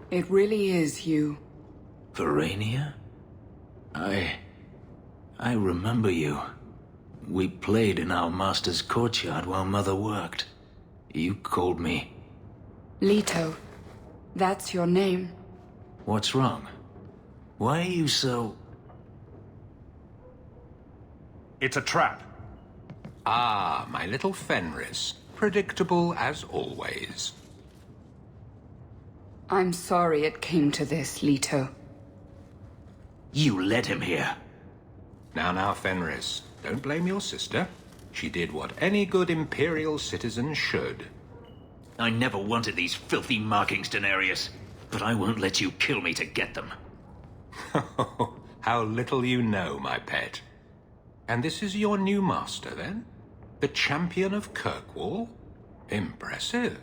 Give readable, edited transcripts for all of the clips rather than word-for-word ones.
It really is you. Verania? I remember you. We played in our master's courtyard while Mother worked. You called me... Leto. That's your name. What's wrong? Why are you so... It's a trap. Ah, my little Fenris. Predictable as always. I'm sorry it came to this, Leto. You led him here. Now, Fenris. Don't blame your sister. She did what any good Imperial citizen should. I never wanted these filthy markings, Daenerys. But I won't let you kill me to get them. How little you know, my pet. And this is your new master, then? The champion of Kirkwall? Impressive.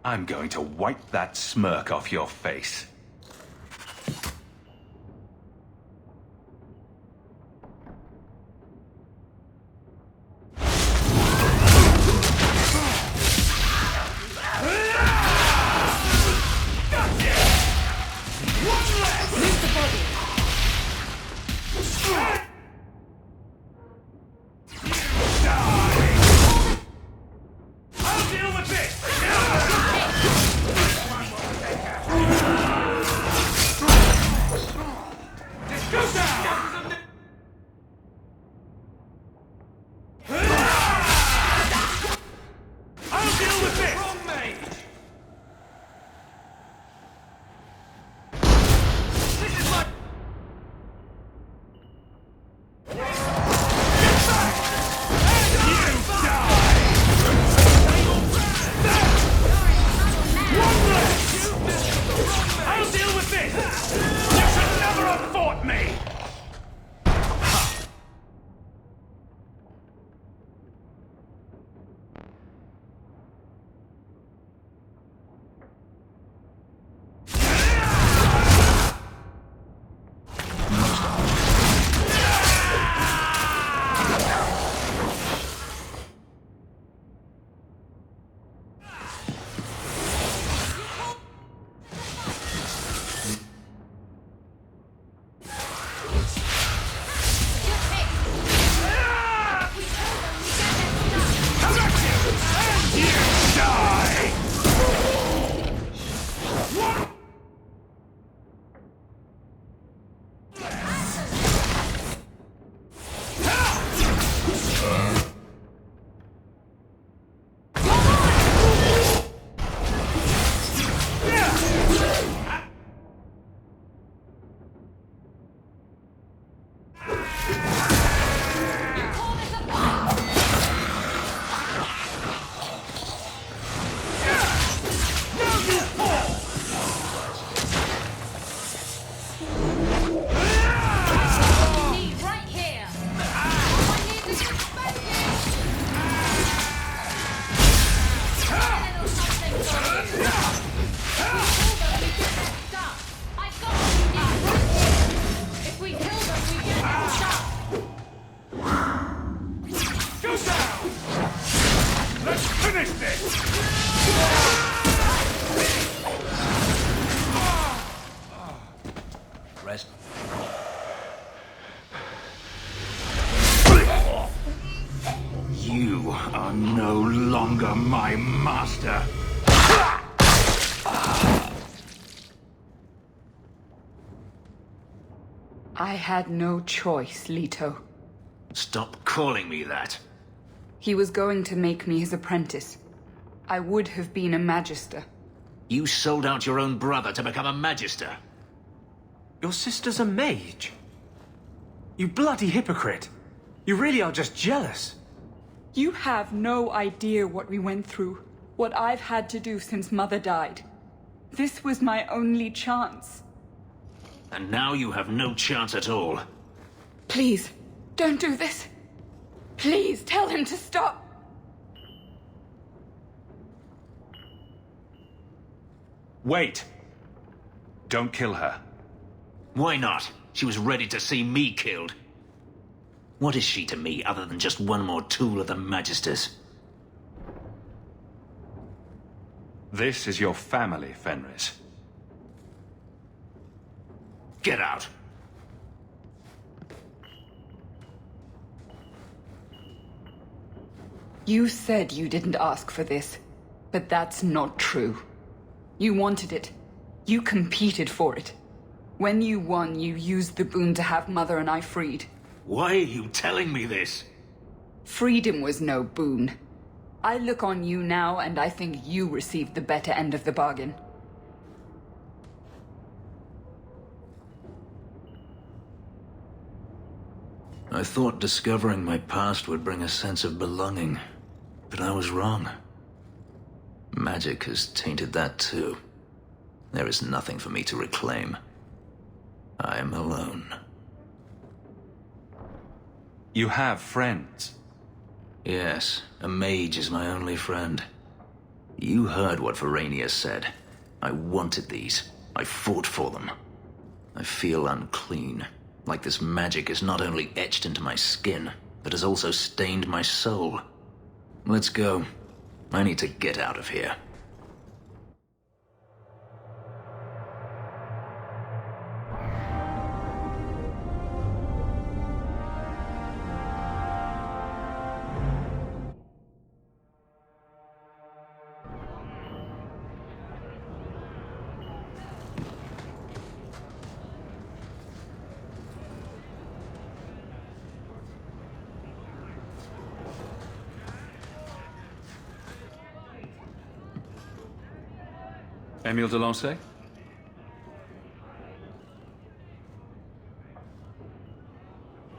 I'm going to wipe that smirk off your face. Rest. You are no longer my master. I had no choice, Leto. Stop calling me that. He was going to make me his apprentice. I would have been a magister. You sold out your own brother to become a magister. Your sister's a mage. You bloody hypocrite. You really are just jealous. You have no idea what we went through, what I've had to do since Mother died. This was my only chance. And now you have no chance at all. Please, don't do this. Please, tell him to stop. Wait. Don't kill her. Why not? She was ready to see me killed. What is she to me other than just one more tool of the Magisters? This is your family, Fenris. Get out! You said you didn't ask for this, but that's not true. You wanted it. You competed for it. When you won, you used the boon to have Mother and I freed. Why are you telling me this? Freedom was no boon. I look on you now, and I think you received the better end of the bargain. I thought discovering my past would bring a sense of belonging, but I was wrong. Magic has tainted that too. There is nothing for me to reclaim. I am alone. You have friends. Yes, a mage is my only friend. You heard what Verania said. I wanted these. I fought for them. I feel unclean, like this magic is not only etched into my skin, but has also stained my soul. Let's go. I need to get out of here. Emile de Lancey?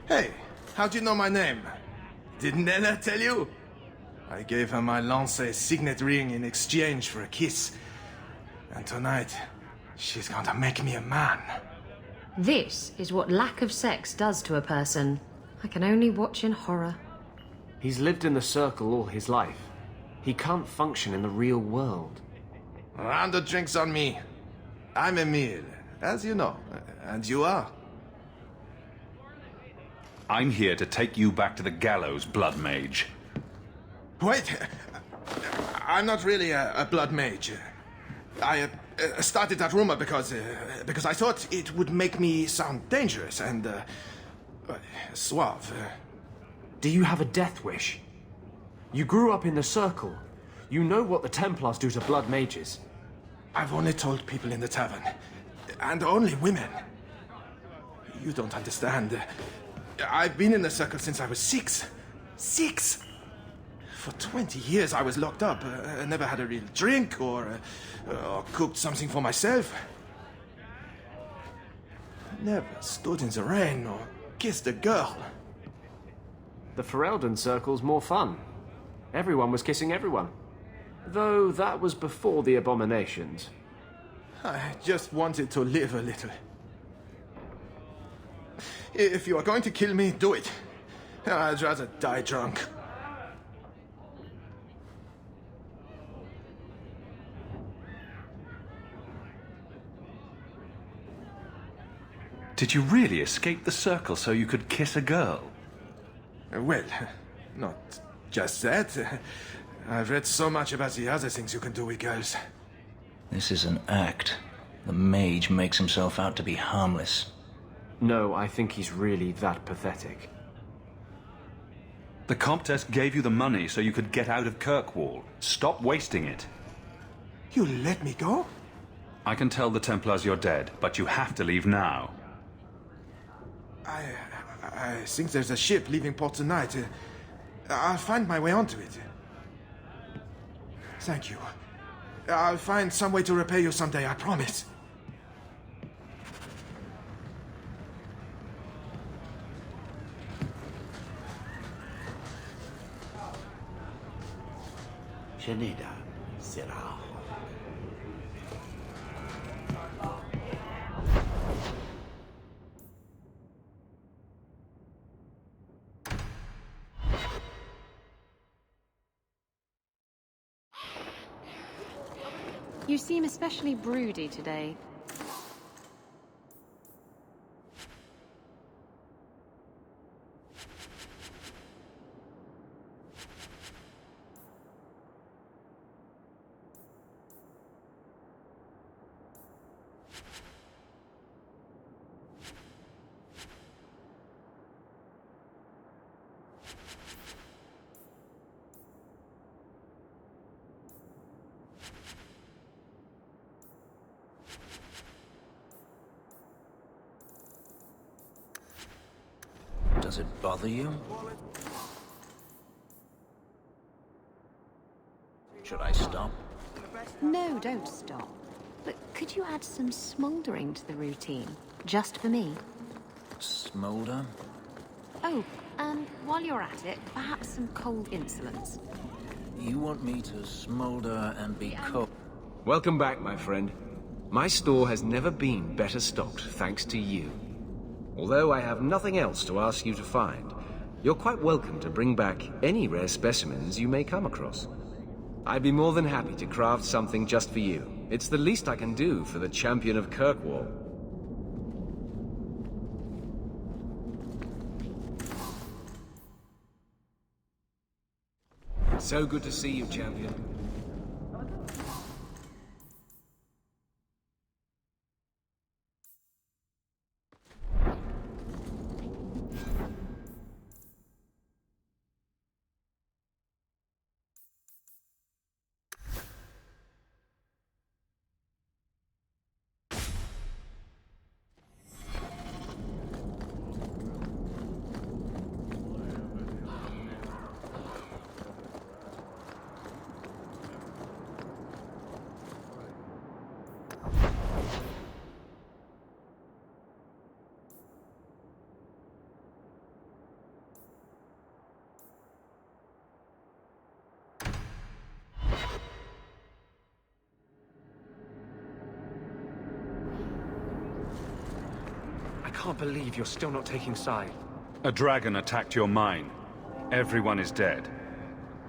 Hey, how'd you know my name? Didn't Nella tell you? I gave her my Lancey signet ring in exchange for a kiss. And tonight, she's going to make me a man. This is what lack of sex does to a person. I can only watch in horror. He's lived in the circle all his life. He can't function in the real world. Round of drinks on me. I'm Emile, as you know. And you are? I'm here to take you back to the gallows, Blood Mage. Wait, I'm not really a blood mage. I started that rumor because I thought it would make me sound dangerous and suave. Do you have a death wish? You grew up in the circle. You know what the Templars do to blood mages. I've only told people in the tavern, and only women. You don't understand. I've been in the circle since I was 6. 6! For 20 years I was locked up. Never had a real drink or cooked something for myself. Never stood in the rain or kissed a girl. The Ferelden circle's more fun. Everyone was kissing everyone. Though that was before the abominations. I just wanted to live a little. If you are going to kill me, do it. I'd rather die drunk. Did you really escape the circle so you could kiss a girl? Well, not just that. I've read so much about the other things you can do with girls. This is an act. The mage makes himself out to be harmless. No, I think he's really that pathetic. The Comtesse gave you the money so you could get out of Kirkwall. Stop wasting it. You let me go? I can tell the Templars you're dead, but you have to leave now. I think there's a ship leaving port tonight. I'll find my way onto it. Thank you. I'll find some way to repay you someday, I promise. شنیدم سراح You seem especially broody today. Does it bother you? Should I stop? No, don't stop. But could you add some smouldering to the routine? Just for me? Smolder? Oh, and while you're at it, perhaps some cold insolence. You want me to smolder and be cold? Welcome back, my friend. My store has never been better stocked, thanks to you. Although I have nothing else to ask you to find, you're quite welcome to bring back any rare specimens you may come across. I'd be more than happy to craft something just for you. It's the least I can do for the champion of Kirkwall. So good to see you, champion. I can't believe you're still not taking side. A dragon attacked your mine. Everyone is dead.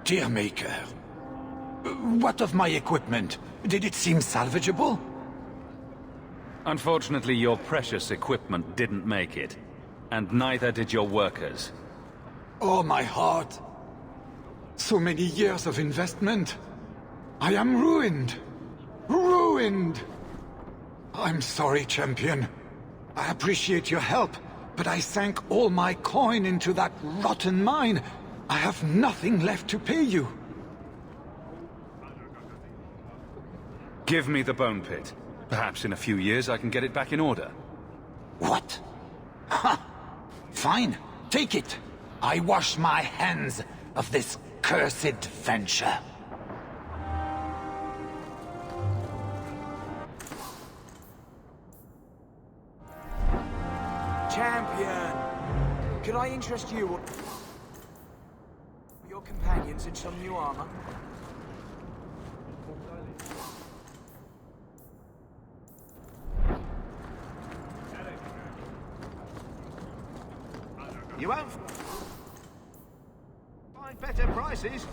Dear Maker, what of my equipment? Did it seem salvageable? Unfortunately, your precious equipment didn't make it. And neither did your workers. Oh, my heart. So many years of investment. I am ruined. Ruined! I'm sorry, champion. I appreciate your help, but I sank all my coin into that rotten mine. I have nothing left to pay you. Give me the bone pit. Perhaps in a few years I can get it back in order. What? Ha! Fine, take it. I wash my hands of this cursed venture. Champion! Could I interest you or your companions in some new armor? You won't find better prices.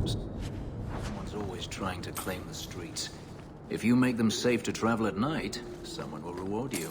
Someone's always trying to claim the streets. If you make them safe to travel at night, someone will reward you.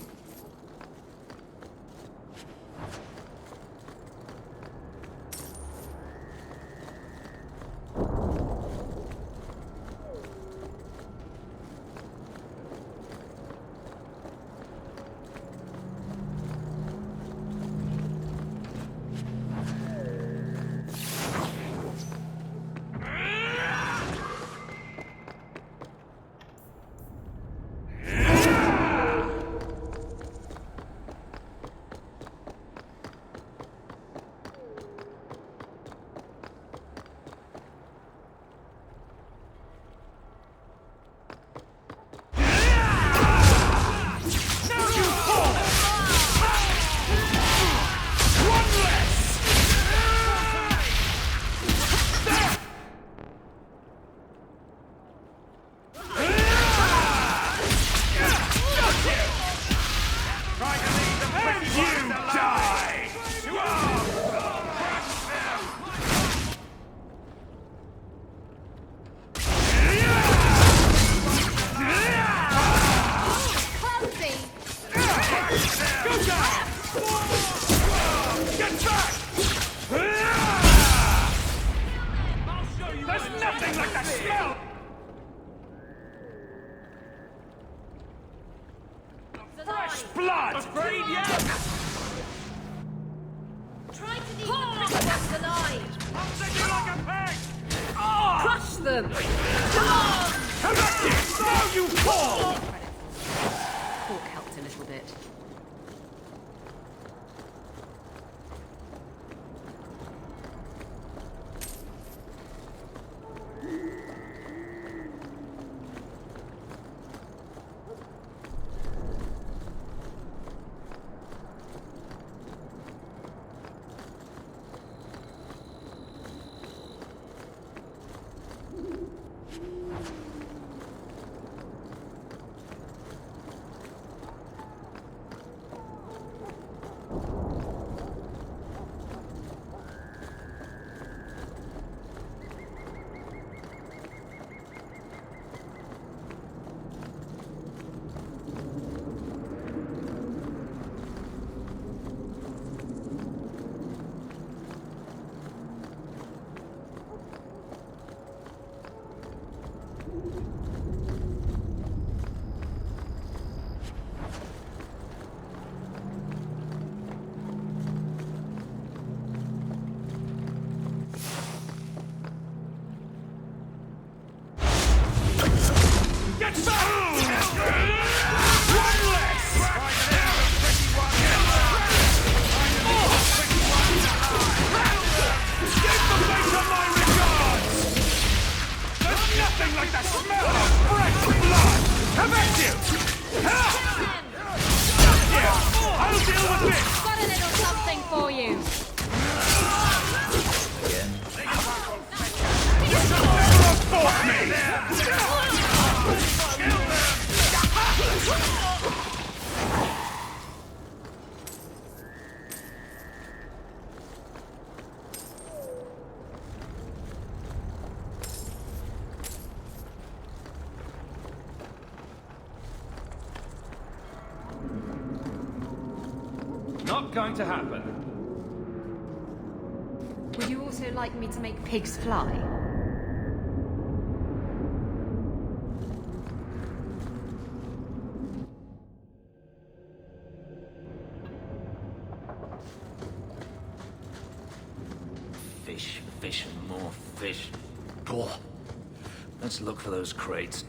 something for you. Not going to happen. Would you also like me to make pigs fly? Fish, fish, and more fish. Poor. Let's look for those crates.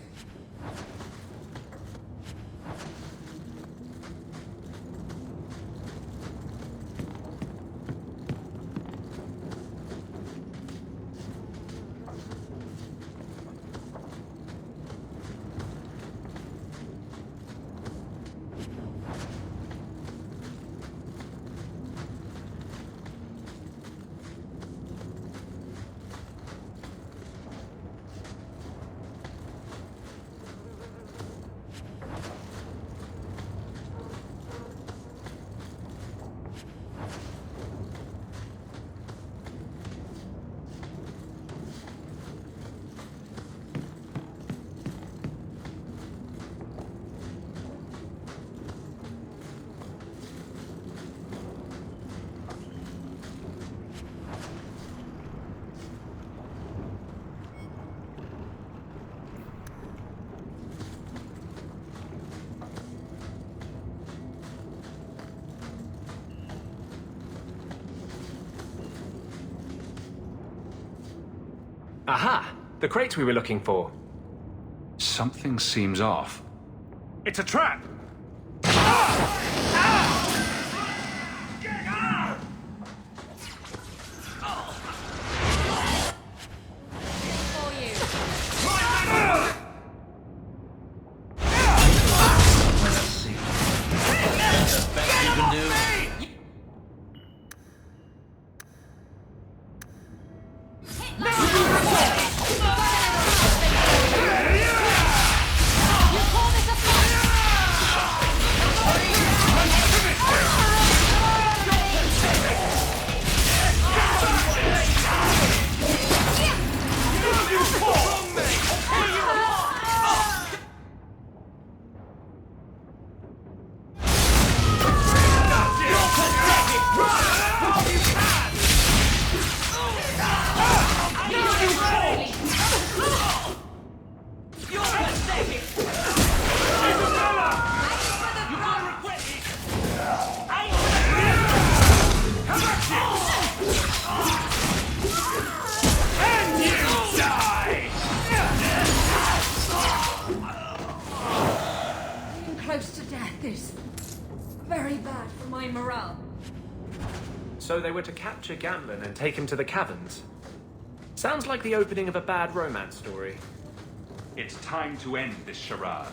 Aha! The crate we were looking for. Something seems off. It's a trap! So they were to capture Gamlen and take him to the caverns. Sounds like the opening of a bad romance story. It's time to end this charade.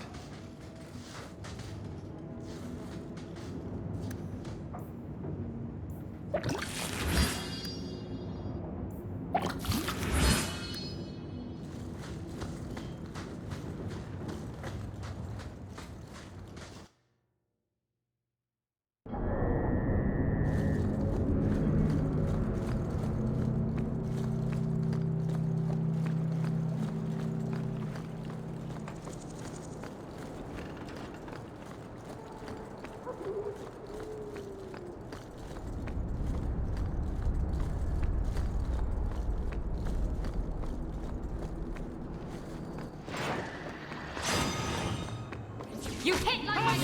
You hit like my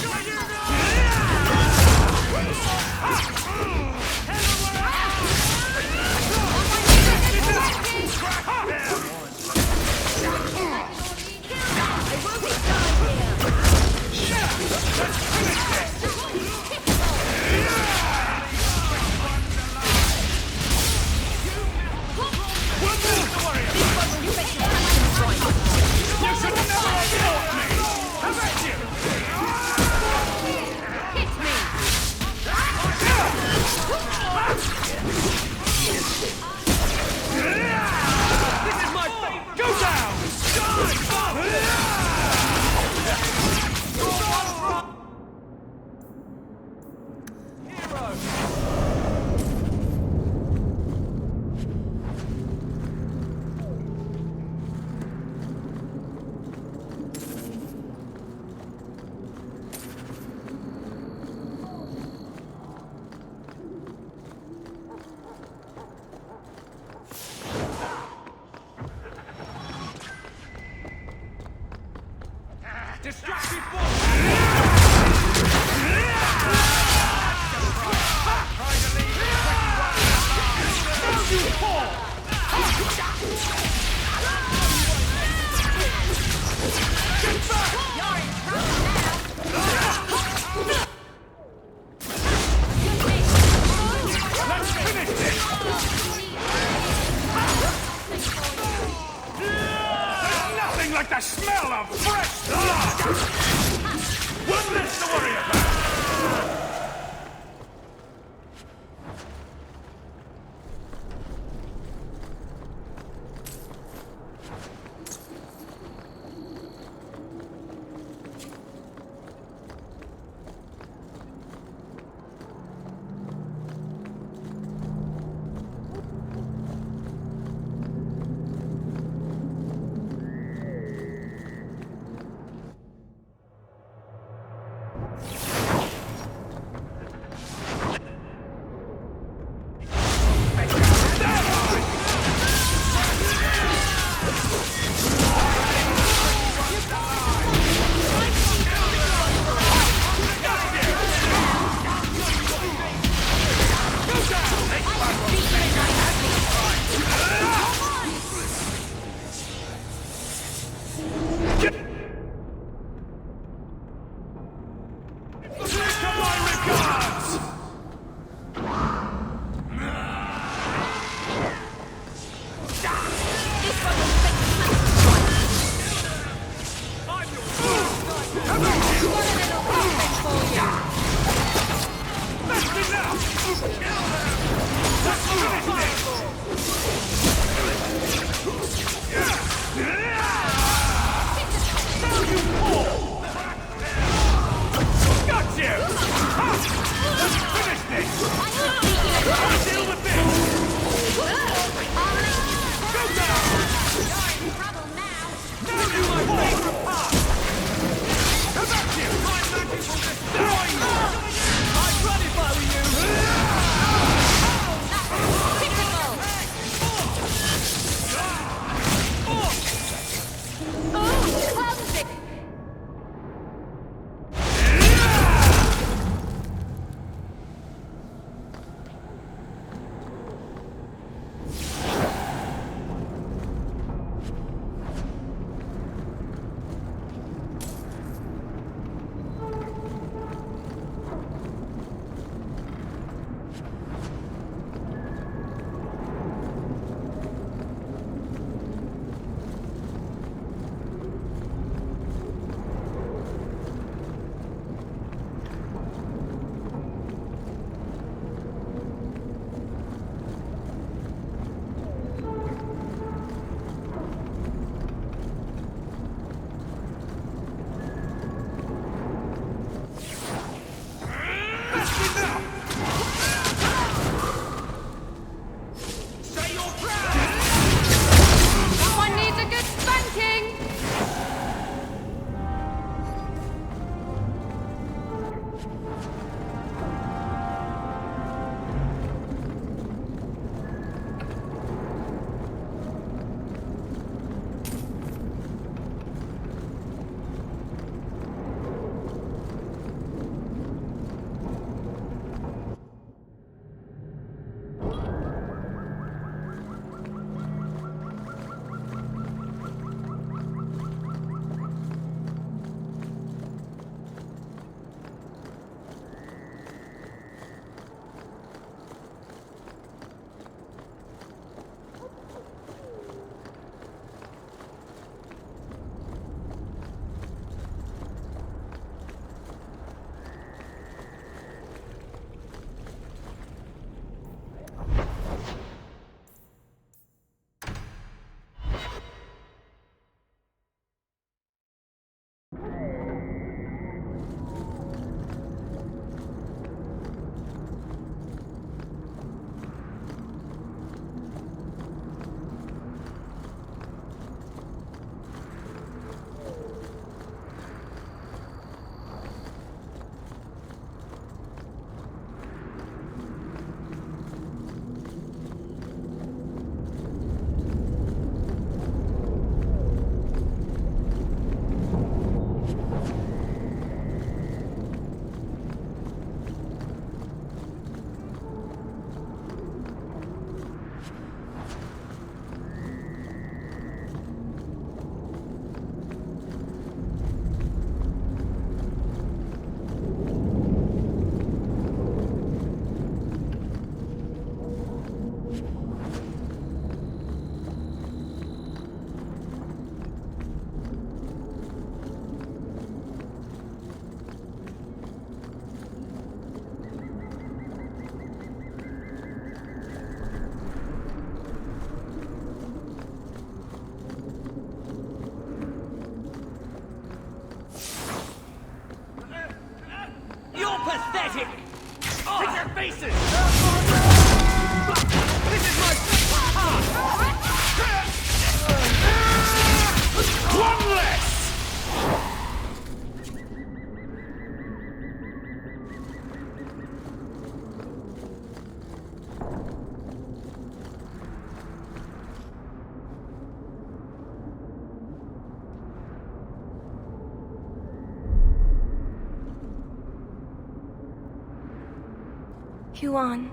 Yuan.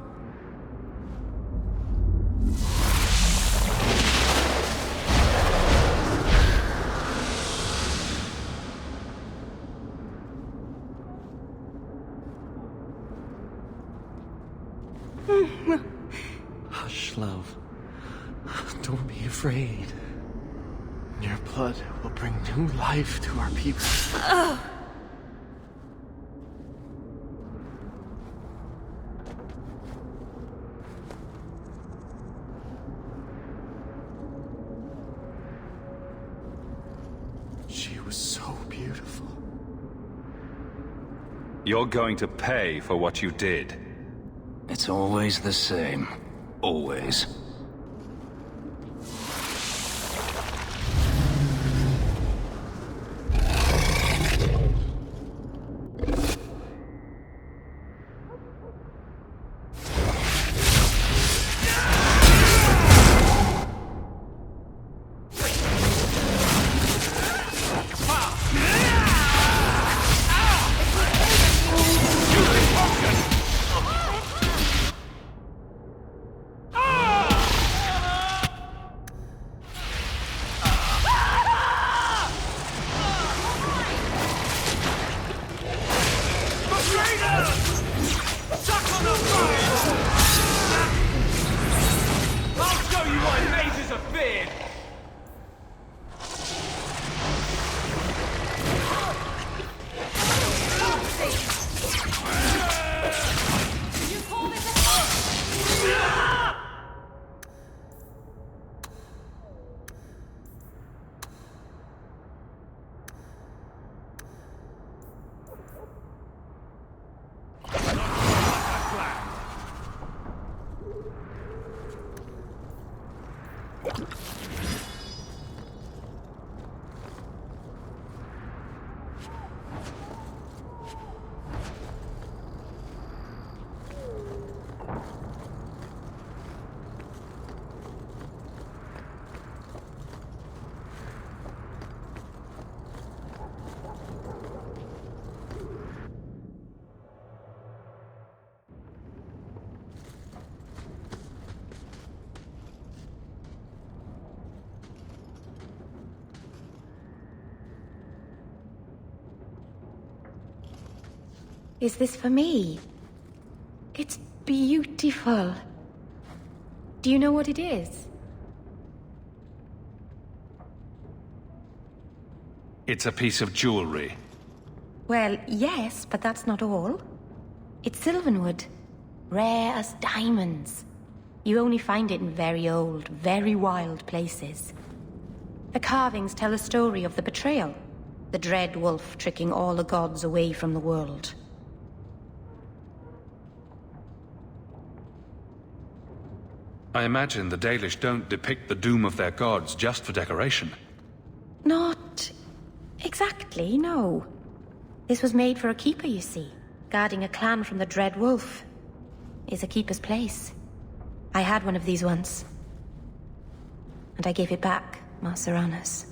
Hush, love. Don't be afraid. Your blood will bring new life to our people. She was so beautiful. You're going to pay for what you did. It's always the same. Always. Is this for me? It's beautiful. Do you know what it is? It's a piece of jewelry. Well, yes, but that's not all. It's sylvanwood. Rare as diamonds. You only find it in very old, very wild places. The carvings tell a story of the betrayal. The dread wolf tricking all the gods away from the world. I imagine the Dalish don't depict the doom of their gods just for decoration. Not exactly, no. This was made for a keeper, you see. Guarding a clan from the Dread Wolf. Is a keeper's place. I had one of these once. And I gave it back, Marceranas.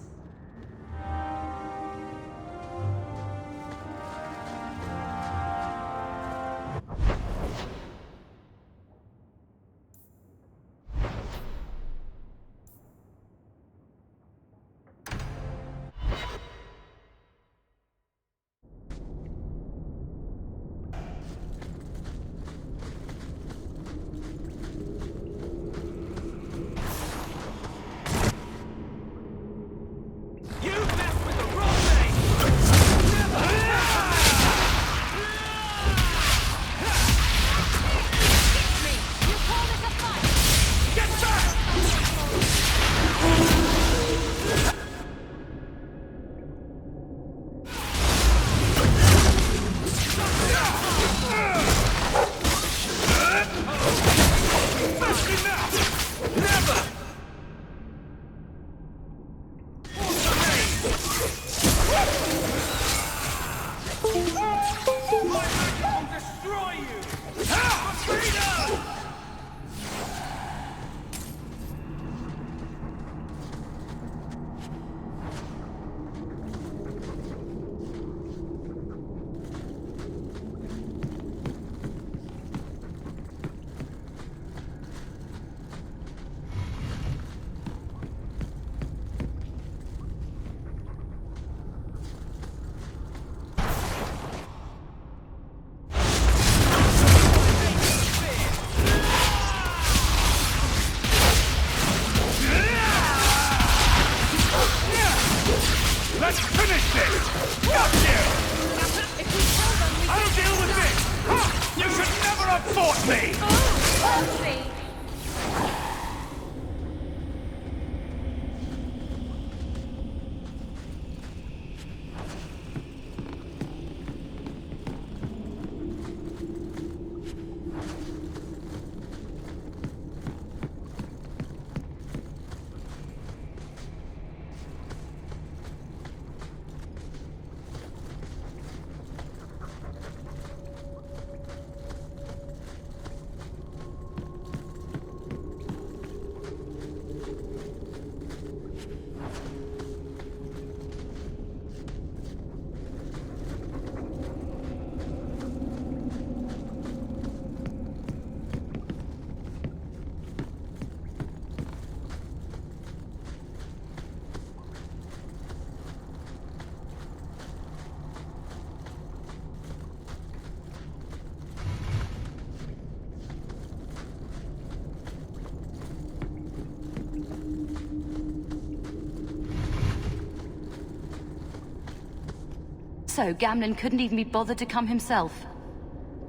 So, Gamlen couldn't even be bothered to come himself.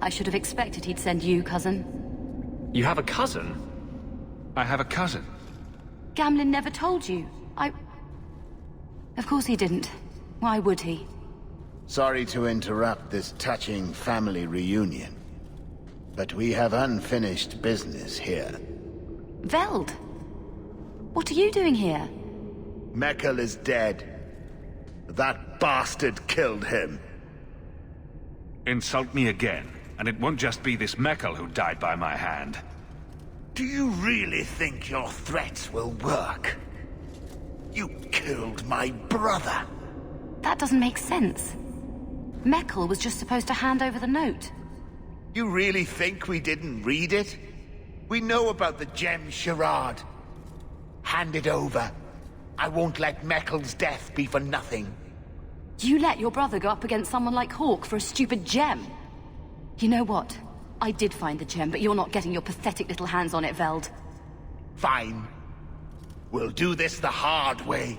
I should have expected he'd send you, cousin. You have a cousin? I have a cousin. Gamlen never told you. Of course he didn't. Why would he? Sorry to interrupt this touching family reunion, but we have unfinished business here. Veld! What are you doing here? Meckel is dead. That bastard killed him. Insult me again, and it won't just be this Meckel who died by my hand. Do you really think your threats will work? You killed my brother. That doesn't make sense. Meckel was just supposed to hand over the note. You really think we didn't read it? We know about the gem charade. Hand it over. I won't let Meckel's death be for nothing. You let your brother go up against someone like Hawke for a stupid gem? You know what? I did find the gem, but you're not getting your pathetic little hands on it, Veld. Fine. We'll do this the hard way.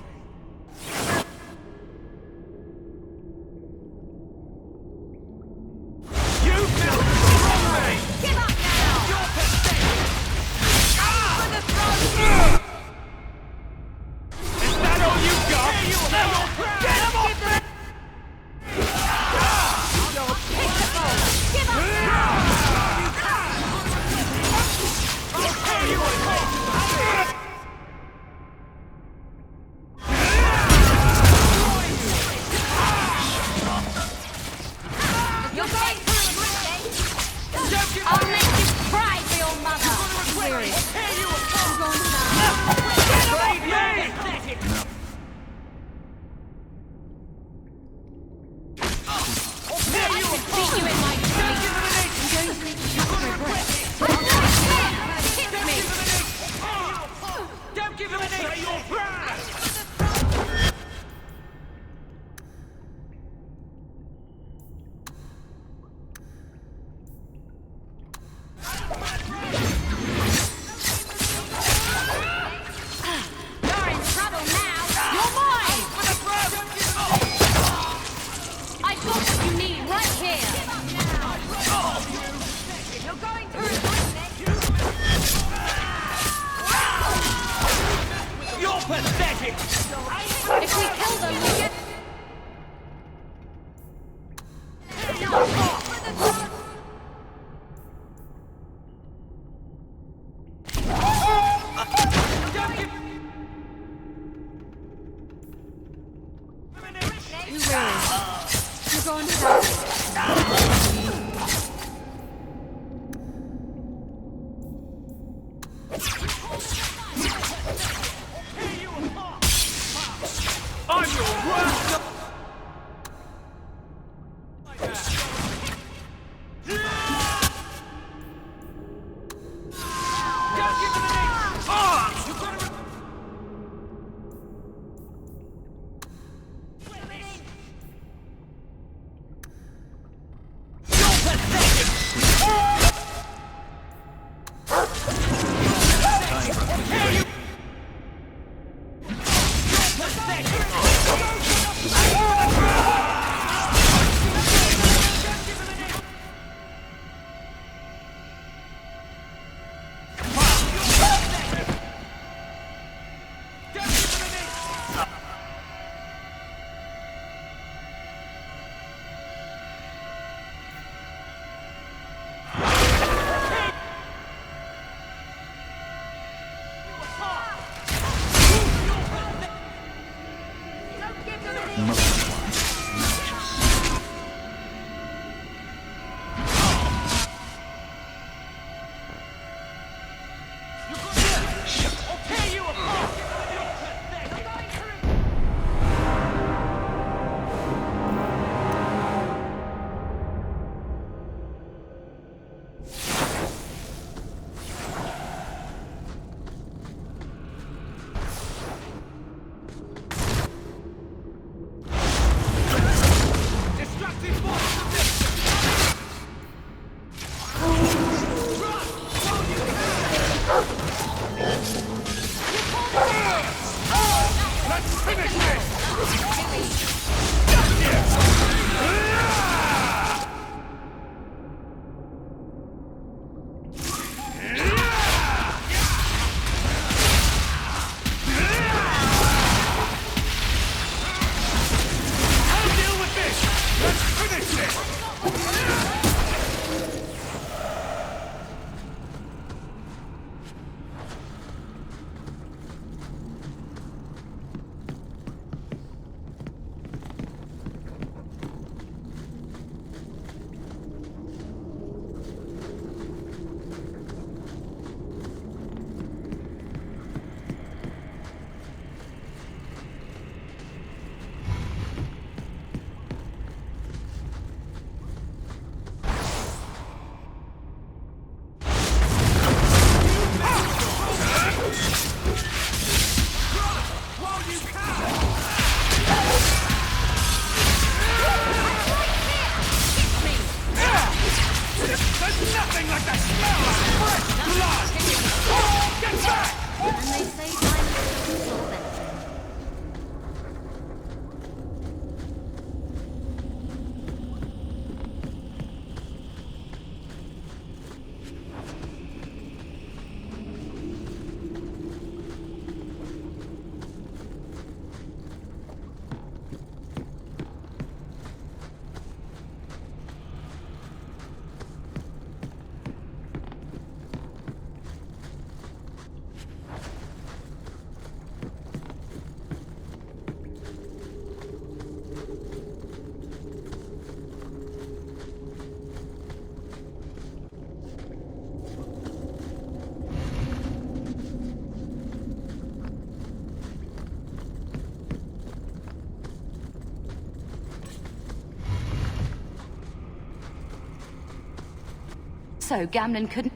So Gamlen couldn't...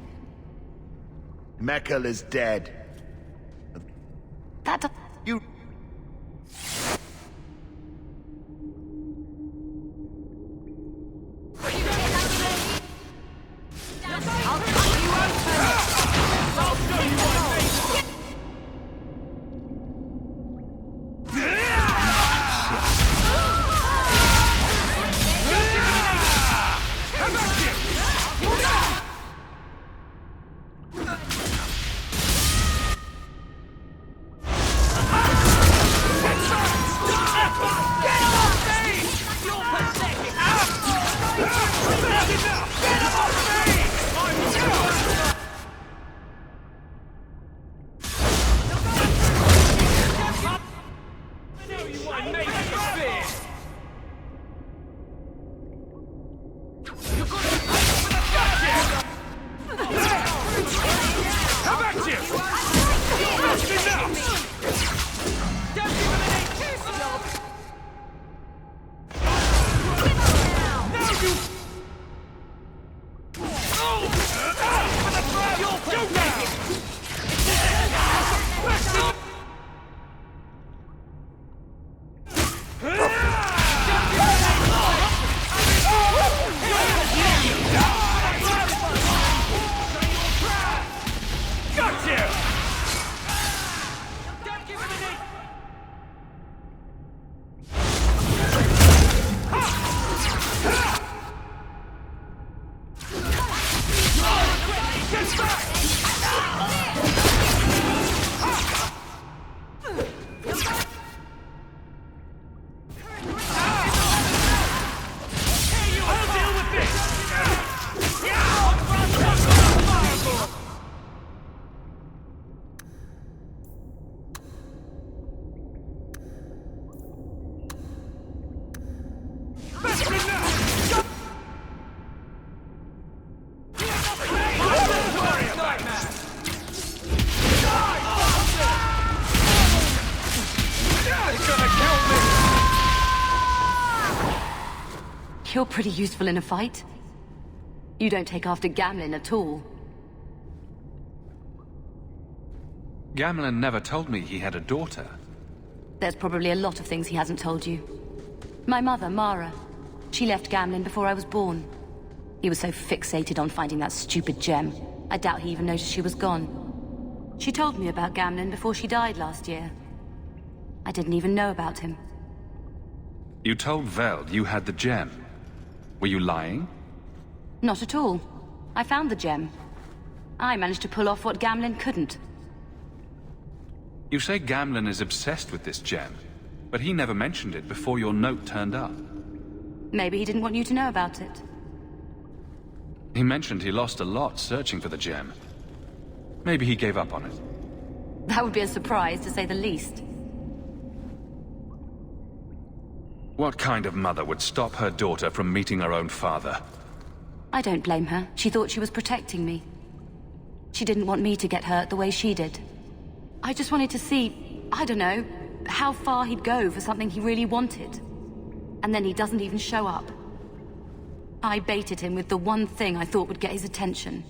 Mekkel is dead. That... You... You're pretty useful in a fight. You don't take after Gamlin at all. Gamlin never told me he had a daughter. There's probably a lot of things he hasn't told you. My mother, Mara, she left Gamlin before I was born. He was so fixated on finding that stupid gem, I doubt he even noticed she was gone. She told me about Gamlin before she died last year. I didn't even know about him. You told Veld you had the gem. Were you lying? Not at all. I found the gem. I managed to pull off what Gamlin couldn't. You say Gamlin is obsessed with this gem, but he never mentioned it before your note turned up. Maybe he didn't want you to know about it. He mentioned he lost a lot searching for the gem. Maybe he gave up on it. That would be a surprise, to say the least. What kind of mother would stop her daughter from meeting her own father? I don't blame her. She thought she was protecting me. She didn't want me to get hurt the way she did. I just wanted to see, I don't know, how far he'd go for something he really wanted. And then he doesn't even show up. I baited him with the one thing I thought would get his attention.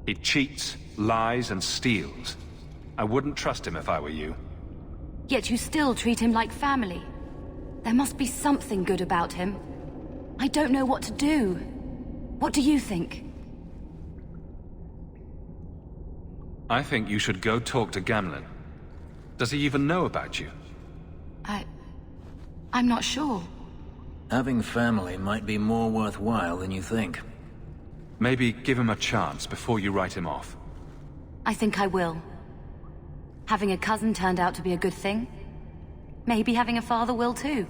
He cheats, lies, and steals. I wouldn't trust him if I were you. Yet you still treat him like family. There must be something good about him. I don't know what to do. What do you think? I think you should go talk to Gamlin. Does he even know about you? I'm not sure. Having family might be more worthwhile than you think. Maybe give him a chance before you write him off. I think I will. Having a cousin turned out to be a good thing. Maybe having a father will too.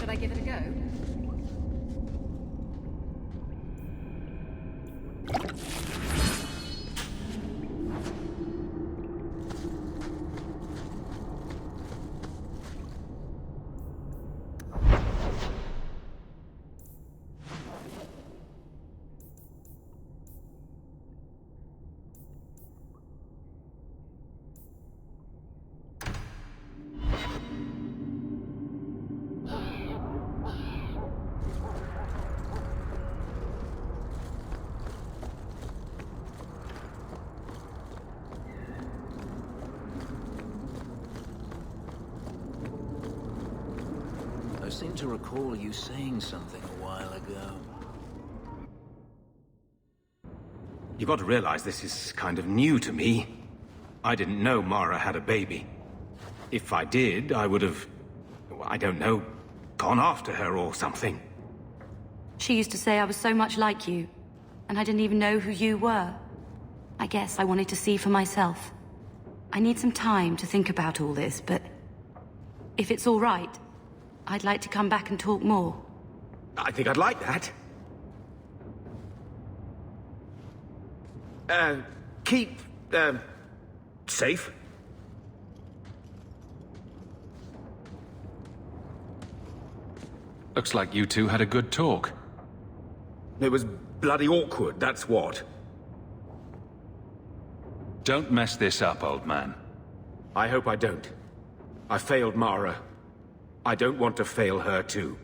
Should I give it a go? I seem to recall you saying something a while ago. You've got to realize this is kind of new to me. I didn't know Mara had a baby. If I did, I would have, I don't know, gone after her or something. She used to say I was so much like you, and I didn't even know who you were. I guess I wanted to see for myself. I need some time to think about all this, but if it's all right, I'd like to come back and talk more. I think I'd like that. Keep, safe. Looks like you two had a good talk. It was bloody awkward, that's what. Don't mess this up, old man. I hope I don't. I failed Mara. I don't want to fail her too.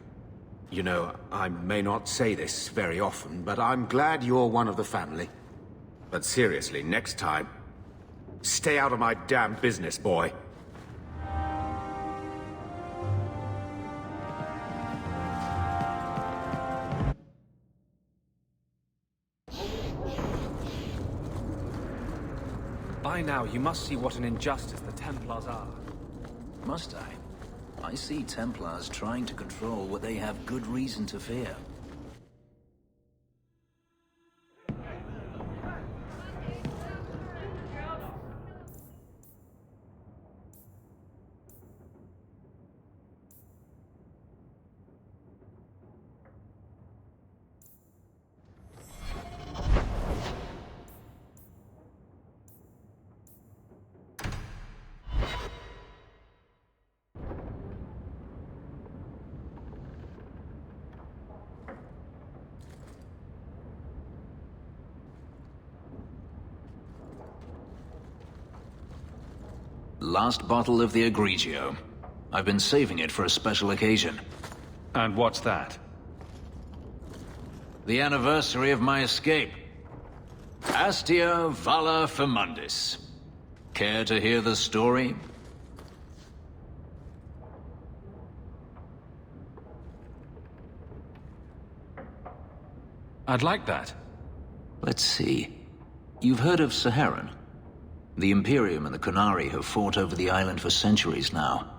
You know, I may not say this very often, but I'm glad you're one of the family. But seriously, next time, stay out of my damn business, boy. By now, you must see what an injustice the Templars are. Must I? I see Templars trying to control what they have good reason to fear. Last bottle of the Egregio. I've been saving it for a special occasion. And what's that? The anniversary of my escape. Astia Vala Firmundis. Care to hear the story? I'd like that. Let's see. You've heard of Saharan? The Imperium and the Qunari have fought over the island for centuries now.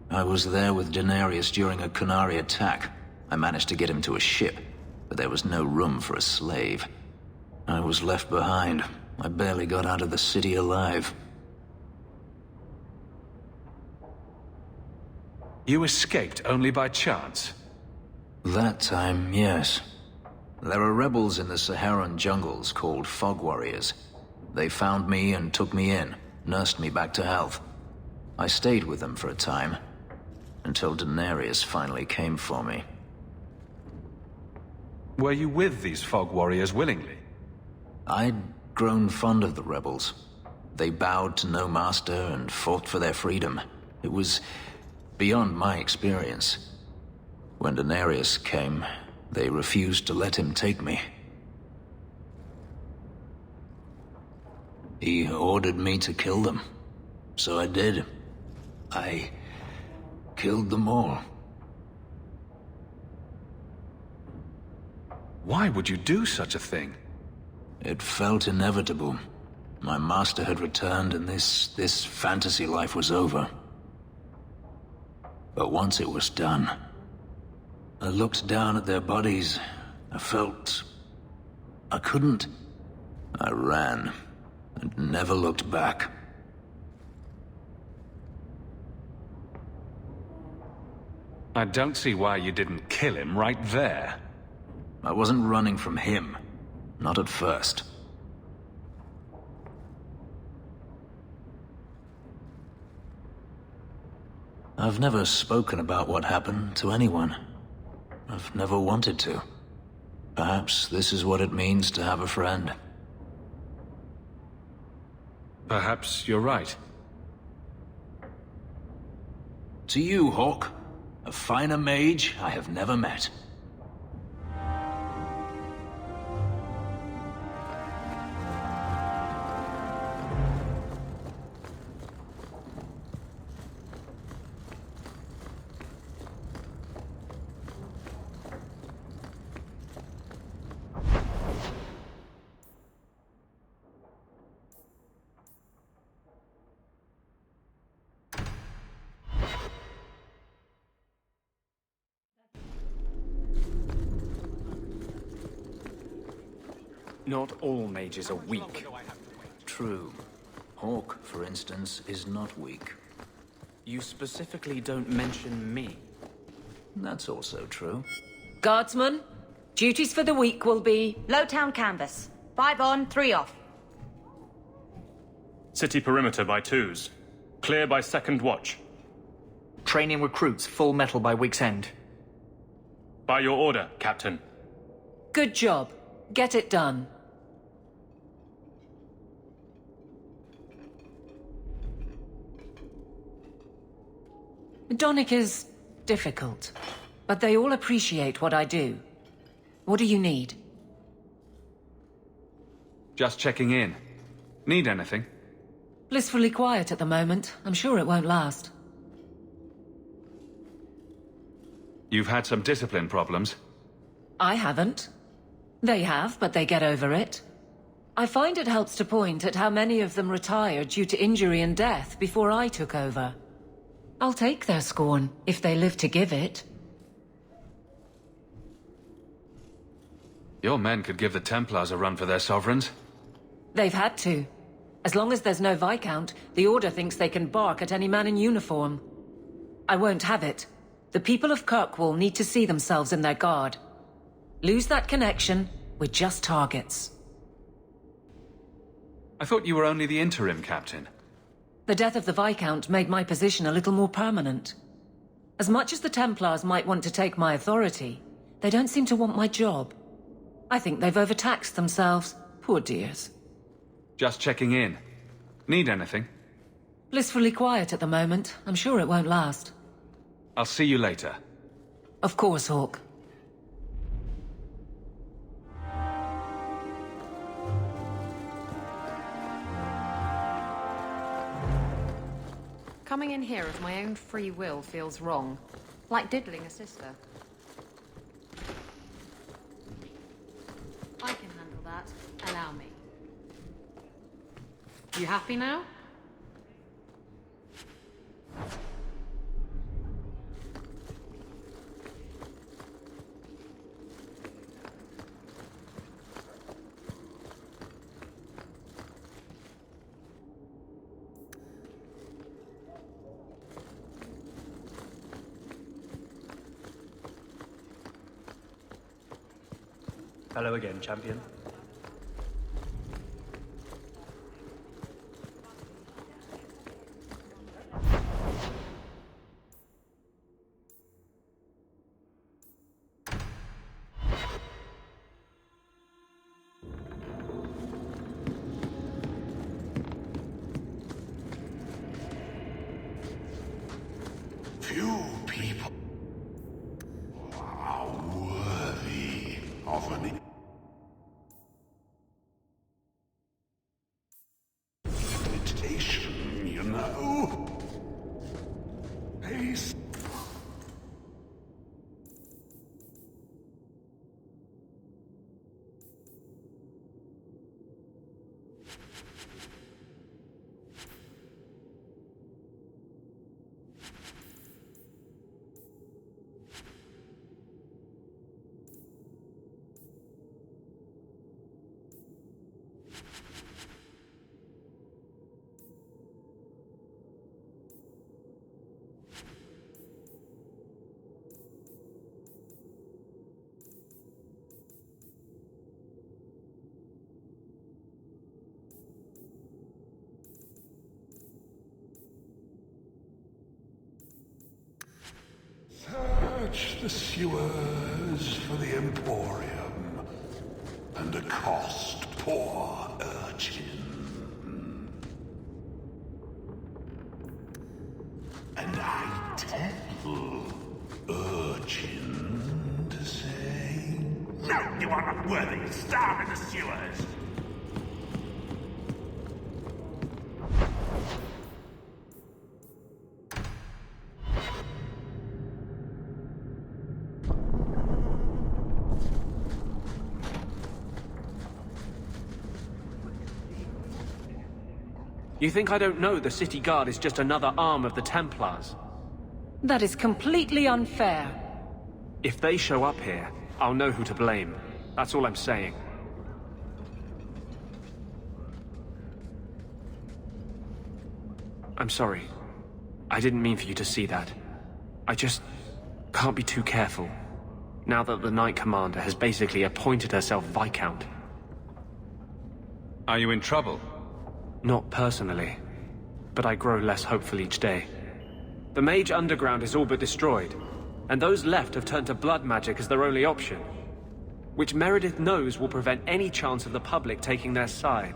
I was there with Daenerys during a Qunari attack. I managed to get him to a ship, but there was no room for a slave. I was left behind. I barely got out of the city alive. You escaped only by chance? That time, yes. There are rebels in the Saharan jungles called Fog Warriors. They found me and took me in, nursed me back to health. I stayed with them for a time, until Daenerys finally came for me. Were you with these Fog Warriors willingly? I'd grown fond of the rebels. They bowed to no master and fought for their freedom. It was beyond my experience. When Daenerys came, they refused to let him take me. He ordered me to kill them. So I did. I killed them all. Why would you do such a thing? It felt inevitable. My master had returned and this fantasy life was over. But once it was done, I looked down at their bodies. I felt I couldn't. I ran and never looked back. I don't see why you didn't kill him right there. I wasn't running from him. Not at first. I've never spoken about what happened to anyone. I've never wanted to. Perhaps this is what it means to have a friend. Perhaps you're right. To you, Hawk, a finer mage I have never met. Not all mages are weak. True. Hawk, for instance, is not weak. You specifically don't mention me. That's also true. Guardsmen, duties for the week will be... Lowtown canvas. 5 on, 3 off. City perimeter by 2s. Clear by 2nd watch. Training recruits full metal by week's end. By your order, Captain. Good job. Get it done. Donick is difficult, but they all appreciate what I do. What do you need? Just checking in. Need anything? Blissfully quiet at the moment. I'm sure it won't last. You've had some discipline problems. I haven't. They have, but they get over it. I find it helps to point at how many of them retired due to injury and death before I took over. I'll take their scorn, if they live to give it. Your men could give the Templars a run for their sovereigns. They've had to. As long as there's no Viscount, the Order thinks they can bark at any man in uniform. I won't have it. The people of Kirkwall need to see themselves in their guard. Lose that connection, we're just targets. I thought you were only the interim captain. The death of the Viscount made my position a little more permanent. As much as the Templars might want to take my authority, they don't seem to want my job. I think they've overtaxed themselves, poor dears. Just checking in. Need anything? Blissfully quiet at the moment. I'm sure it won't last. I'll see you later. Of course, Hawk. Coming in here of my own free will feels wrong. Like diddling a sister. I can handle that. Allow me. You happy now? Hello again, champion. Few people are worthy of an invitation, you know. Ace. Search the sewers for the Emporium and accost poor urchin. And I tell urchin to say, "No, you are not worthy. Starve in the sewers." You think I don't know the City Guard is just another arm of the Templars? That is completely unfair. If they show up here, I'll know who to blame. That's all I'm saying. I'm sorry. I didn't mean for you to see that. I just can't be too careful, now that the Knight Commander has basically appointed herself Viscount. Are you in trouble? Not personally, but I grow less hopeful each day. The Mage Underground is all but destroyed, and those left have turned to blood magic as their only option, which Meredith knows will prevent any chance of the public taking their side.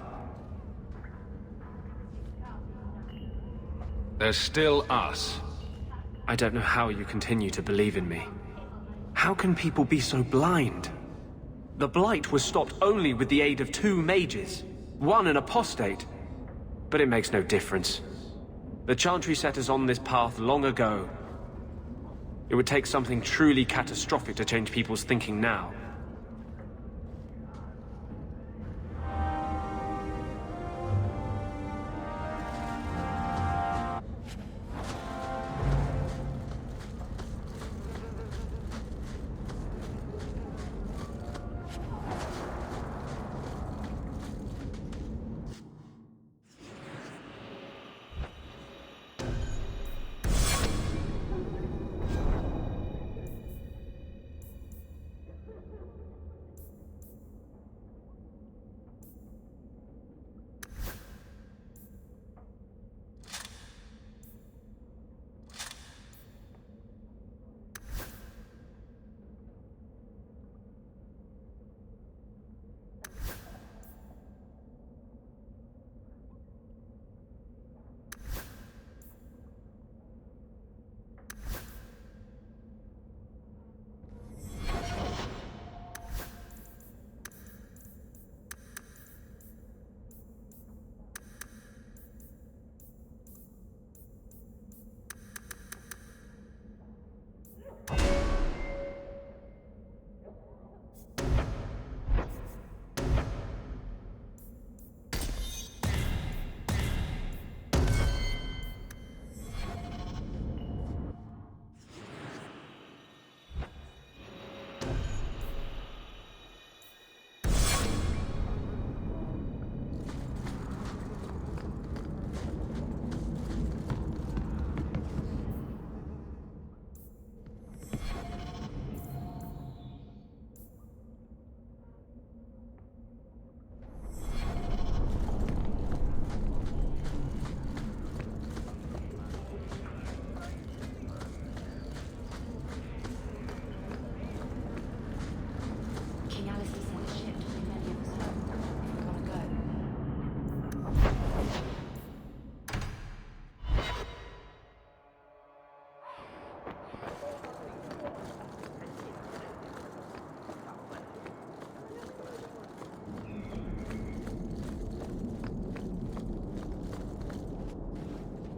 There's still us. I don't know how you continue to believe in me. How can people be so blind? The Blight was stopped only with the aid of 2 mages, one an apostate. But it makes no difference. The Chantry set us on this path long ago. It would take something truly catastrophic to change people's thinking now.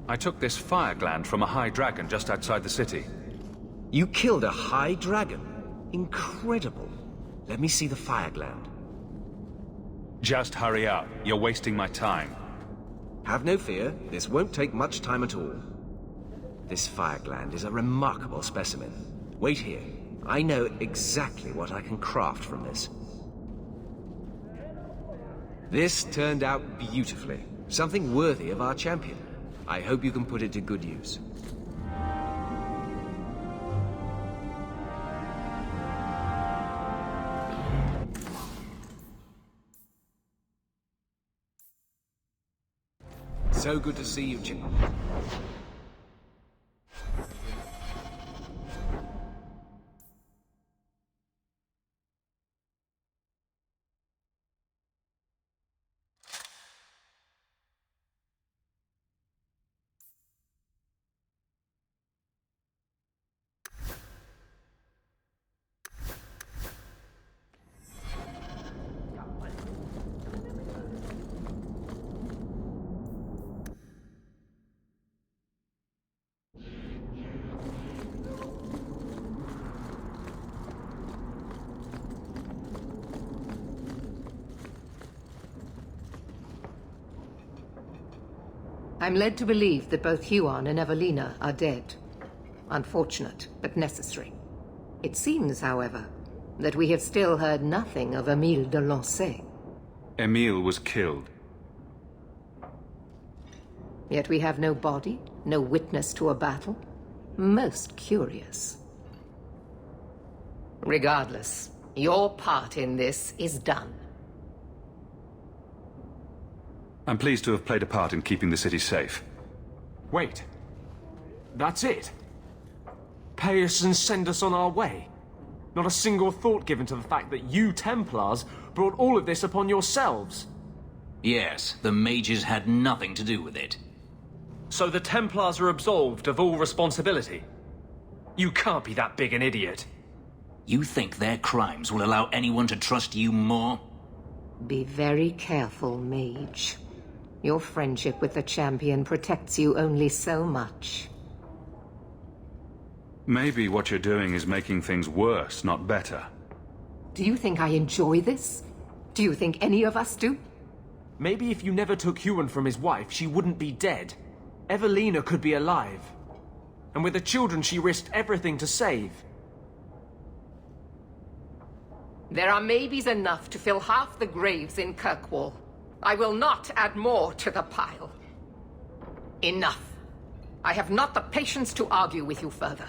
I took this fire gland from a high dragon just outside the city. You killed a high dragon? Incredible. Let me see the fire gland. Just hurry up. You're wasting my time. Have no fear. This won't take much time at all. This fire gland is a remarkable specimen. Wait here. I know exactly what I can craft from this. This turned out beautifully. Something worthy of our champion. I hope you can put it to good use. So good to see you, Jim. I'm led to believe that both Huon and Evelina are dead. Unfortunate, but necessary. It seems, however, that we have still heard nothing of Emile de Lancey. Emile was killed. Yet we have no body, no witness to a battle. Most curious. Regardless, your part in this is done. I'm pleased to have played a part in keeping the city safe. Wait. That's it? Pay us and send us on our way? Not a single thought given to the fact that you Templars brought all of this upon yourselves? Yes, the mages had nothing to do with it. So the Templars are absolved of all responsibility? You can't be that big an idiot. You think their crimes will allow anyone to trust you more? Be very careful, mage. Your friendship with the champion protects you only so much. Maybe what you're doing is making things worse, not better. Do you think I enjoy this? Do you think any of us do? Maybe if you never took Huon from his wife, she wouldn't be dead. Evelina could be alive. And with the children she risked everything to save. There are maybes enough to fill half the graves in Kirkwall. I will not add more to the pile. Enough. I have not the patience to argue with you further.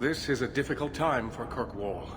This is a difficult time for Kirkwall.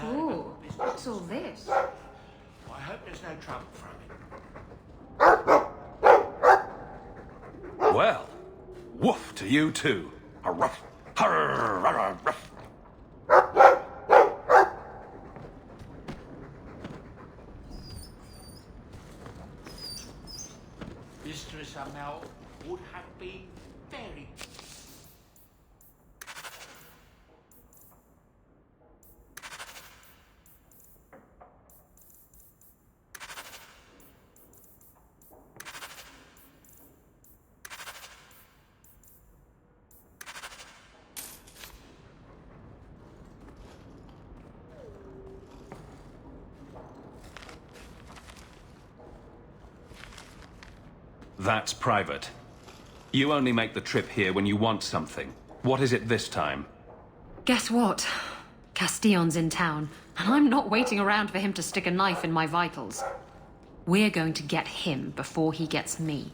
Ooh, what's all this? I hope there's no trouble from it. Well, woof to you too. A ruff. Ruff. Mistress Amel would have been very... That's private. You only make the trip here when you want something. What is it this time? Guess what? Castillon's in town, and I'm not waiting around for him to stick a knife in my vitals. We're going to get him before he gets me.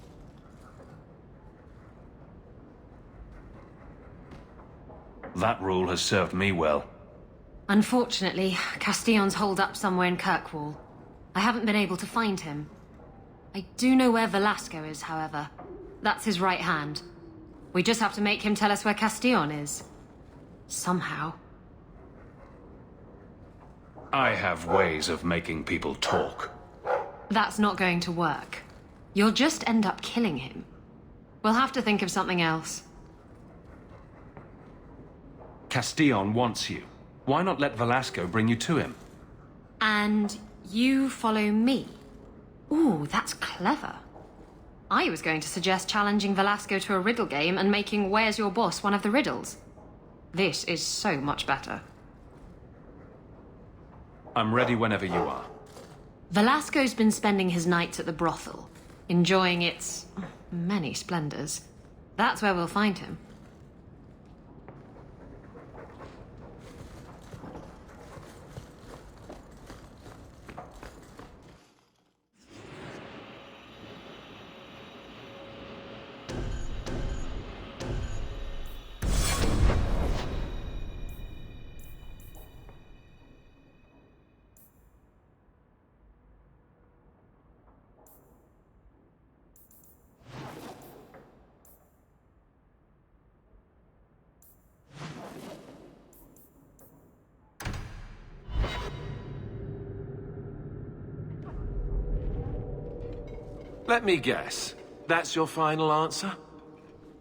That rule has served me well. Unfortunately, Castillon's holed up somewhere in Kirkwall. I haven't been able to find him. I do know where Velasco is, however. That's his right hand. We just have to make him tell us where Castillon is. Somehow. I have ways of making people talk. That's not going to work. You'll just end up killing him. We'll have to think of something else. Castillon wants you. Why not let Velasco bring you to him? And you follow me? Ooh, that's clever. I was going to suggest challenging Velasco to a riddle game and making Where's Your Boss one of the riddles. This is so much better. I'm ready whenever you are. Velasco's been spending his nights at the brothel, enjoying its many splendors. That's where we'll find him. Let me guess. That's your final answer?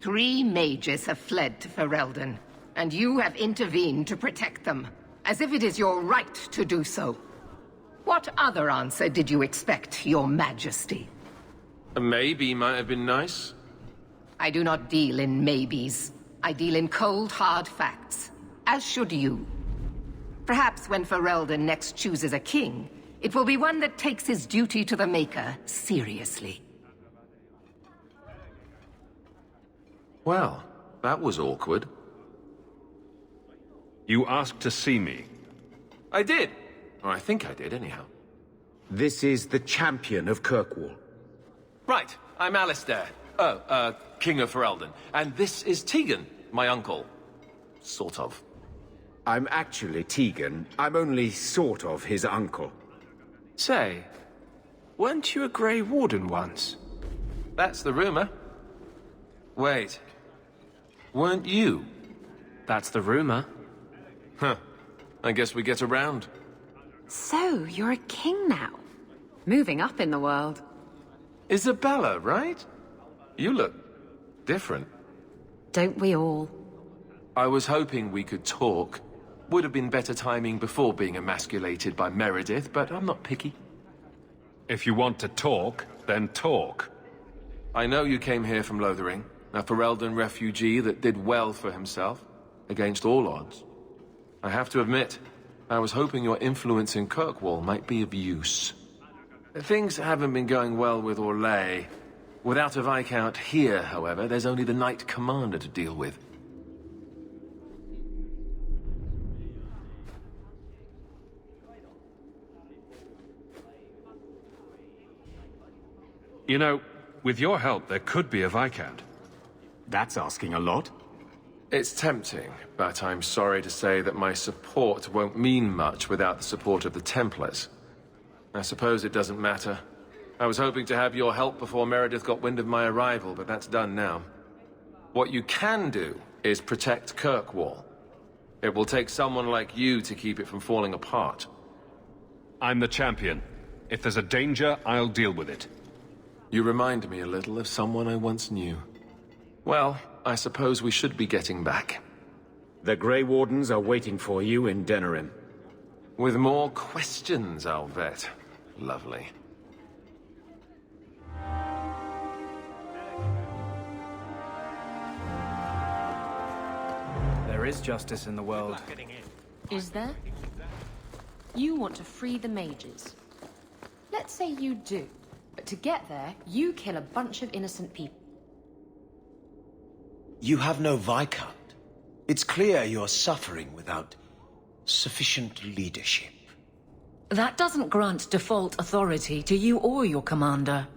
3 mages have fled to Ferelden, and you have intervened to protect them, as if it is your right to do so. What other answer did you expect, your majesty? A maybe might have been nice. I do not deal in maybes. I deal in cold, hard facts. As should you. Perhaps when Ferelden next chooses a king, it will be one that takes his duty to the Maker seriously. Well, that was awkward. You asked to see me. I did. Or I think I did, anyhow. This is the champion of Kirkwall. Right, I'm Alistair. King of Ferelden. And this is Tegan, my uncle. Sort of. I'm actually Tegan. I'm only sort of his uncle. Say, weren't you a Grey Warden once? That's the rumor. Wait. Weren't you? That's the rumor. Huh. I guess we get around. So, you're a king now. Moving up in the world. Isabella, right? You look different. Don't we all? I was hoping we could talk. Would have been better timing before being emasculated by Meredith, but I'm not picky. If you want to talk, then talk. I know you came here from Lothering, a Ferelden refugee that did well for himself, against all odds. I have to admit, I was hoping your influence in Kirkwall might be of use. Things haven't been going well with Orlais. Without a Viscount here, however, there's only the Knight Commander to deal with. You know, with your help, there could be a Viscount. That's asking a lot. It's tempting, but I'm sorry to say that my support won't mean much without the support of the Templars. I suppose it doesn't matter. I was hoping to have your help before Meredith got wind of my arrival, but that's done now. What you can do is protect Kirkwall. It will take someone like you to keep it from falling apart. I'm the champion. If there's a danger, I'll deal with it. You remind me a little of someone I once knew. Well, I suppose we should be getting back. The Grey Wardens are waiting for you in Denerim. With more questions, I'll bet. Lovely. There is justice in the world. Is there? You want to free the mages. Let's say you do, But to get there, you kill a bunch of innocent people. You have no Viscount. It's clear you're suffering without sufficient leadership. That doesn't grant default authority to you or your commander.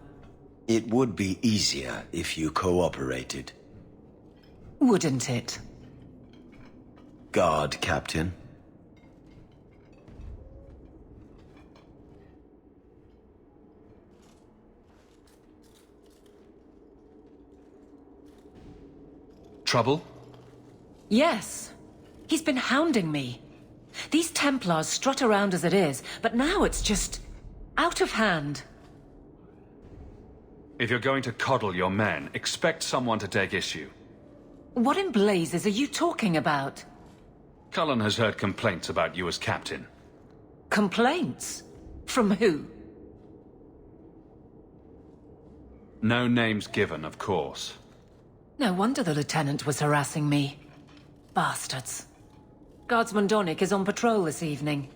It would be easier if you cooperated. Wouldn't it? Guard, Captain. Trouble? Yes. He's been hounding me. These Templars strut around as it is, but now it's just out of hand. If you're going to coddle your men, expect someone to take issue. What in blazes are you talking about? Cullen has heard complaints about you as captain. Complaints? From who? No names given, of course. No wonder the lieutenant was harassing me. Bastards. Guardsman Donnick is on patrol this evening.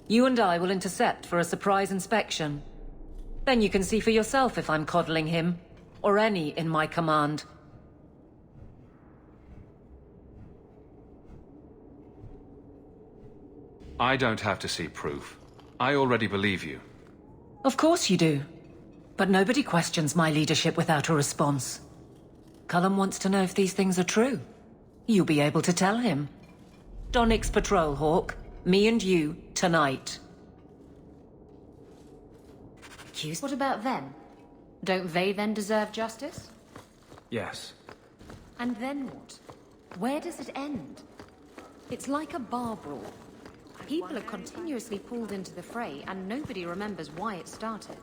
You and I will intercept for a surprise inspection. Then you can see for yourself if I'm coddling him, or any in my command. I don't have to see proof. I already believe you. Of course you do. But nobody questions my leadership without a response. Cullen wants to know if these things are true. You'll be able to tell him. Donnick's patrol, Hawk. Me and you, tonight. Accused? What about them? Don't they then deserve justice? Yes. And then what? Where does it end? It's like a bar brawl. People are continuously pulled into the fray, and nobody remembers why it started.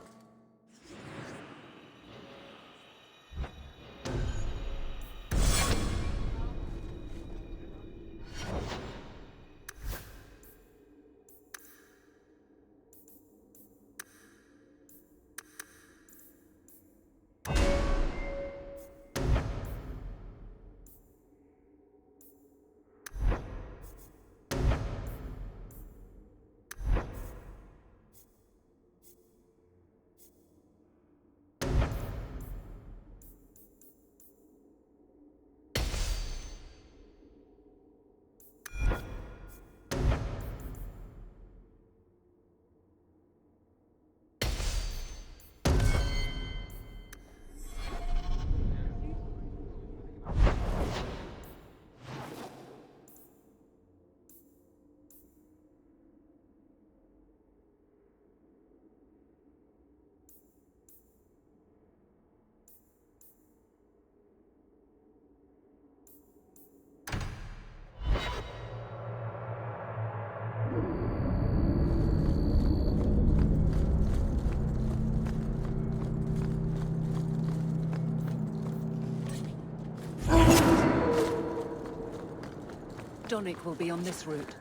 Donnick will be on this route.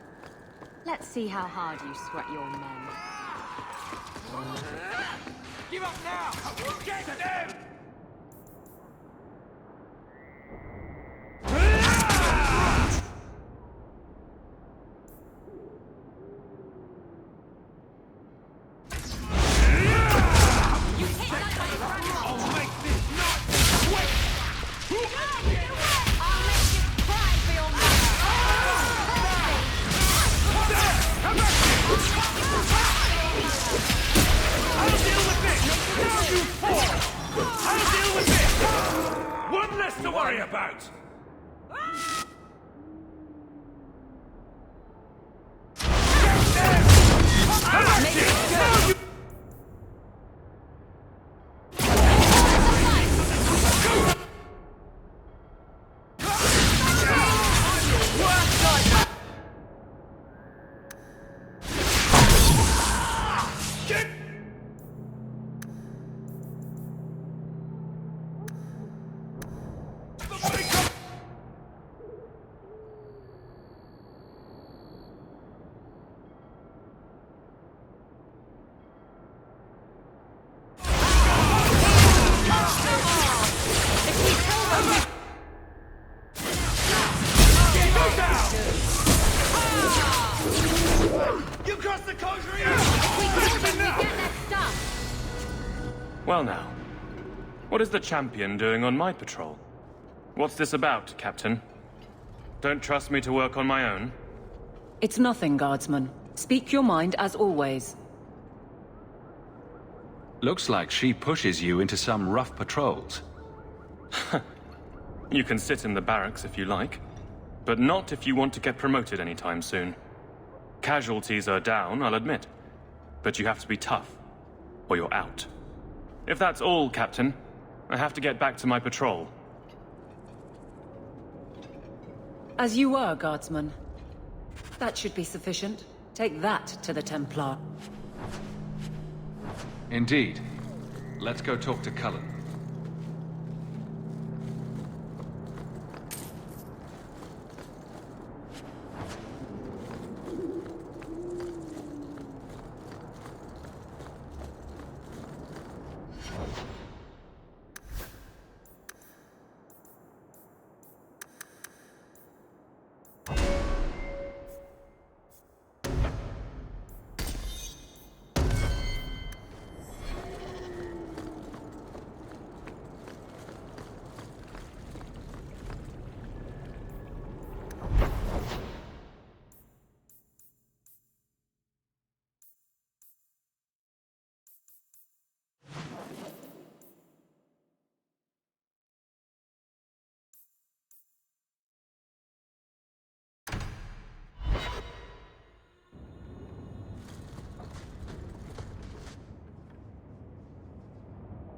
Let's see how hard you sweat your men. Give up now! Get them! To worry about! Well now, what is the champion doing on my patrol? What's this about, Captain? Don't trust me to work on my own? It's nothing, Guardsman. Speak your mind as always. Looks like she pushes you into some rough patrols. You can sit in the barracks if you like, but not if you want to get promoted anytime soon. Casualties are down, I'll admit, but you have to be tough, or you're out. If that's all, Captain, I have to get back to my patrol. As you were, Guardsman. That should be sufficient. Take that to the Templar. Indeed. Let's go talk to Cullen.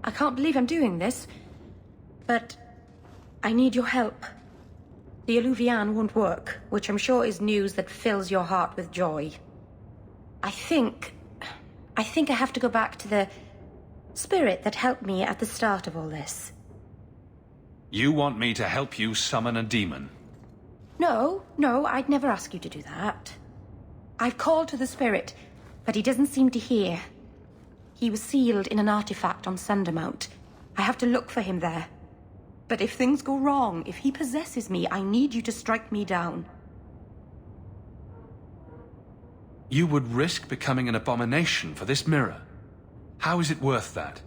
I can't believe I'm doing this, but I need your help. The Alluvian won't work, which I'm sure is news that fills your heart with joy. I think I have to go back to the spirit that helped me at the start of all this. You want me to help you summon a demon? No, I'd never ask you to do that. I've called to the spirit, but he doesn't seem to hear. He was sealed in an artifact on Sundermount. I have to look for him there. But if things go wrong, if he possesses me, I need you to strike me down. You would risk becoming an abomination for this mirror. How is it worth that?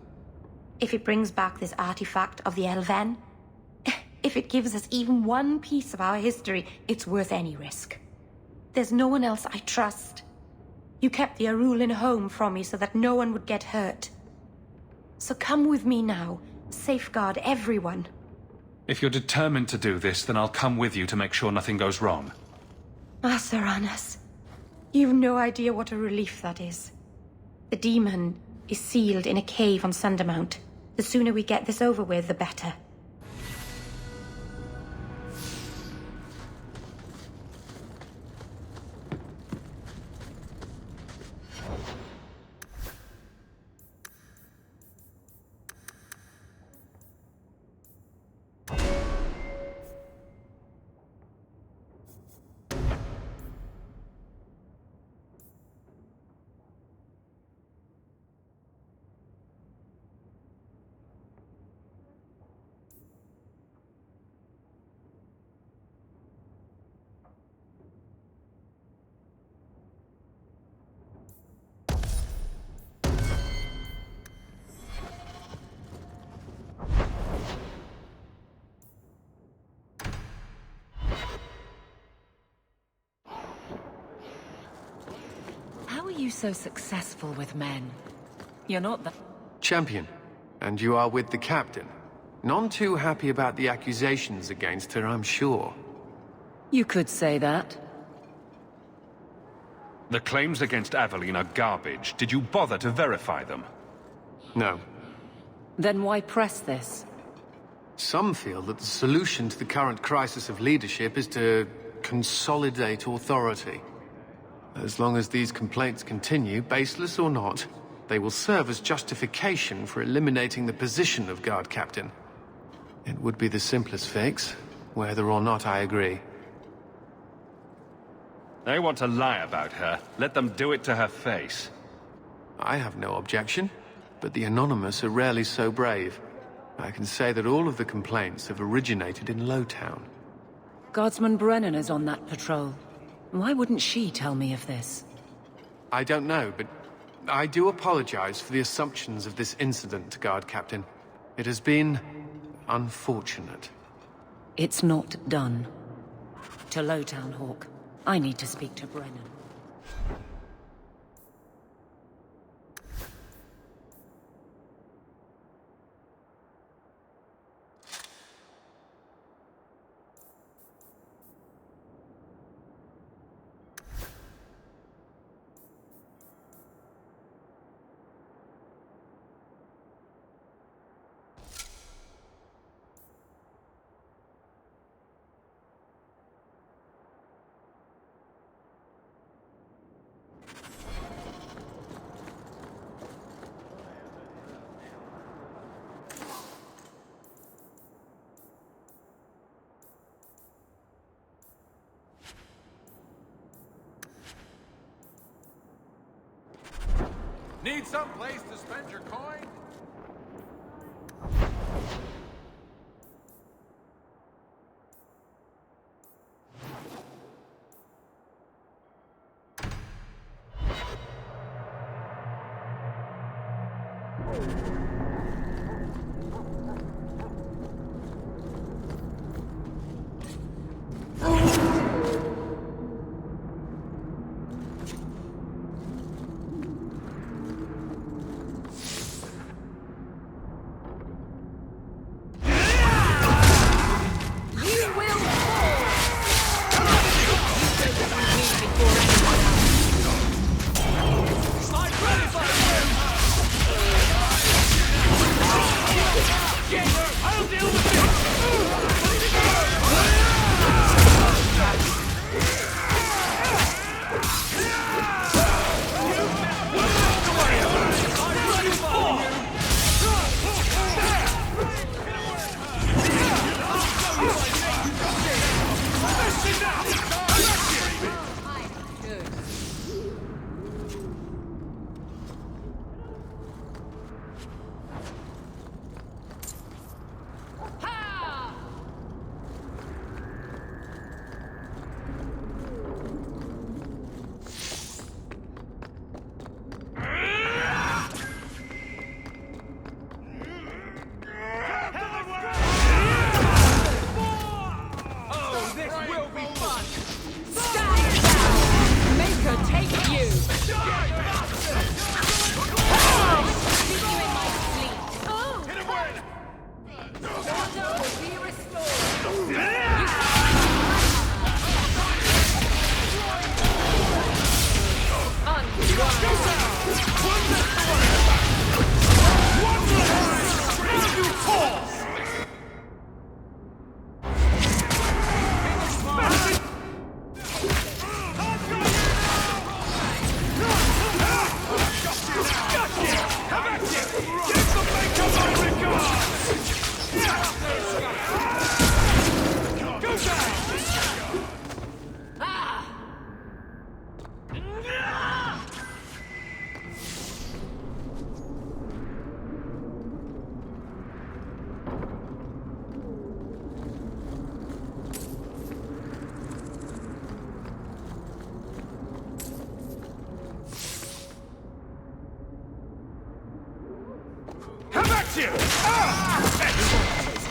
If it brings back this artifact of the Elven, if it gives us even one piece of our history, it's worth any risk. There's no one else I trust. You kept the Arulin home from me so that no one would get hurt. So come with me now. Safeguard everyone. If you're determined to do this, then I'll come with you to make sure nothing goes wrong. Saranas, you've no idea what a relief that is. The demon is sealed in a cave on Sundermount. The sooner we get this over with, the better. How are you so successful with men? You're not the... Champion, and you are with the captain. None too happy about the accusations against her, I'm sure. You could say that. The claims against Aveline are garbage. Did you bother to verify them? No. Then why press this? Some feel that the solution to the current crisis of leadership is to consolidate authority. As long as these complaints continue, baseless or not, they will serve as justification for eliminating the position of guard captain. It would be the simplest fix, whether or not I agree. They want to lie about her. Let them do it to her face. I have no objection, but the Anonymous are rarely so brave. I can say that all of the complaints have originated in Lowtown. Guardsman Brennan is on that patrol. Why wouldn't she tell me of this? I don't know, but I do apologize for the assumptions of this incident, Guard Captain. It has been unfortunate. It's not done. To Lowtown, Hawk. I need to speak to Brennan. Need some place to spend your coin?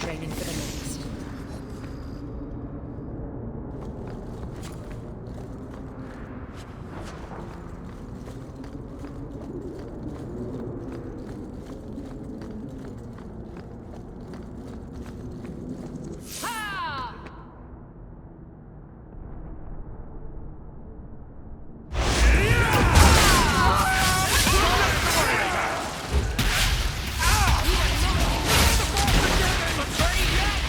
Training for the next. Betrayed!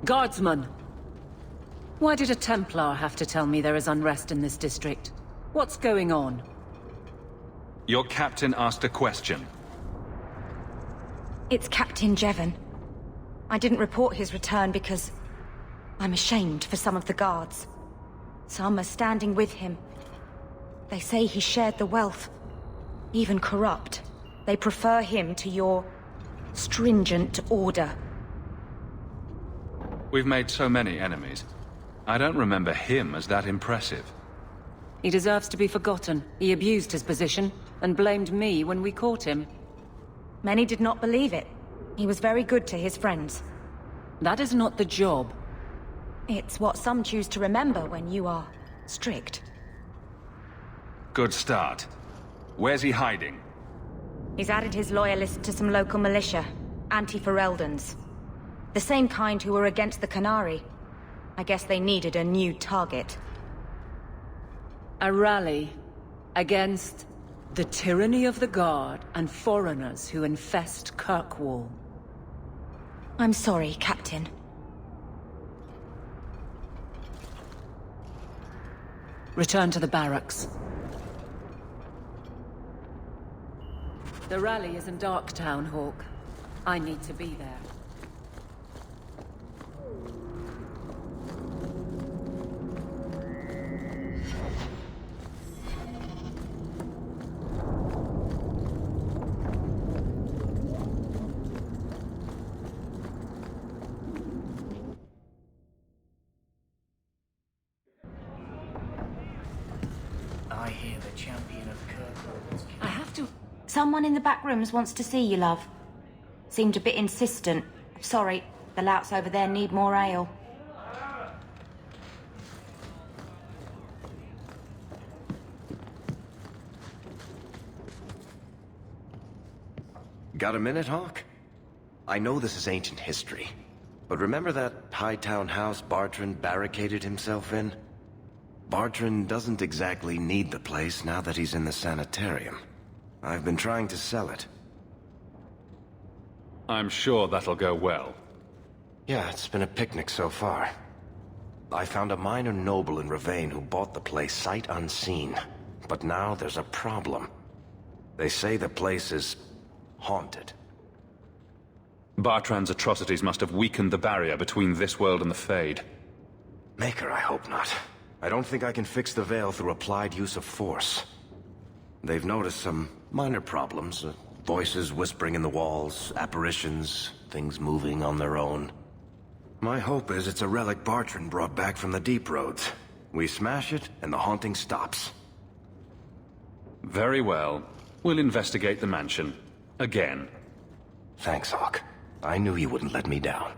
Guardsman! Why did a Templar have to tell me there is unrest in this district? What's going on? Your captain asked a question. It's Captain Jevon. I didn't report his return because I'm ashamed for some of the guards. Some are standing with him. They say he shared the wealth, even corrupt. They prefer him to your stringent order. We've made so many enemies. I don't remember him as that impressive. He deserves to be forgotten. He abused his position and blamed me when we caught him. Many did not believe it. He was very good to his friends. That is not the job. It's what some choose to remember when you are strict. Good start. Where's he hiding? He's added his loyalists to some local militia, anti-Fereldans. The same kind who were against the Canary. I guess they needed a new target. A rally against the tyranny of the Guard and foreigners who infest Kirkwall. I'm sorry, Captain. Return to the barracks. The rally is in Darktown, Hawk. I need to be there. I hear the champion of Kirkwall. I have to... Someone in the back rooms wants to see you, love. Seemed a bit insistent. Sorry, the louts over there need more ale. Got a minute, Hawk? I know this is ancient history, but remember that Hightown house Bartrand barricaded himself in? Bartrand doesn't exactly need the place now that he's in the sanitarium. I've been trying to sell it. I'm sure that'll go well. Yeah, it's been a picnic so far. I found a minor noble in Ravane who bought the place sight unseen. But now there's a problem. They say the place is haunted. Bartrand's atrocities must have weakened the barrier between this world and the Fade. Maker, I hope not. I don't think I can fix the veil through applied use of force. They've noticed some minor problems. Voices whispering in the walls, apparitions, things moving on their own. My hope is it's a relic Bartrand brought back from the Deep Roads. We smash it, and the haunting stops. Very well. We'll investigate the mansion. Again. Thanks, Hawk. I knew you wouldn't let me down.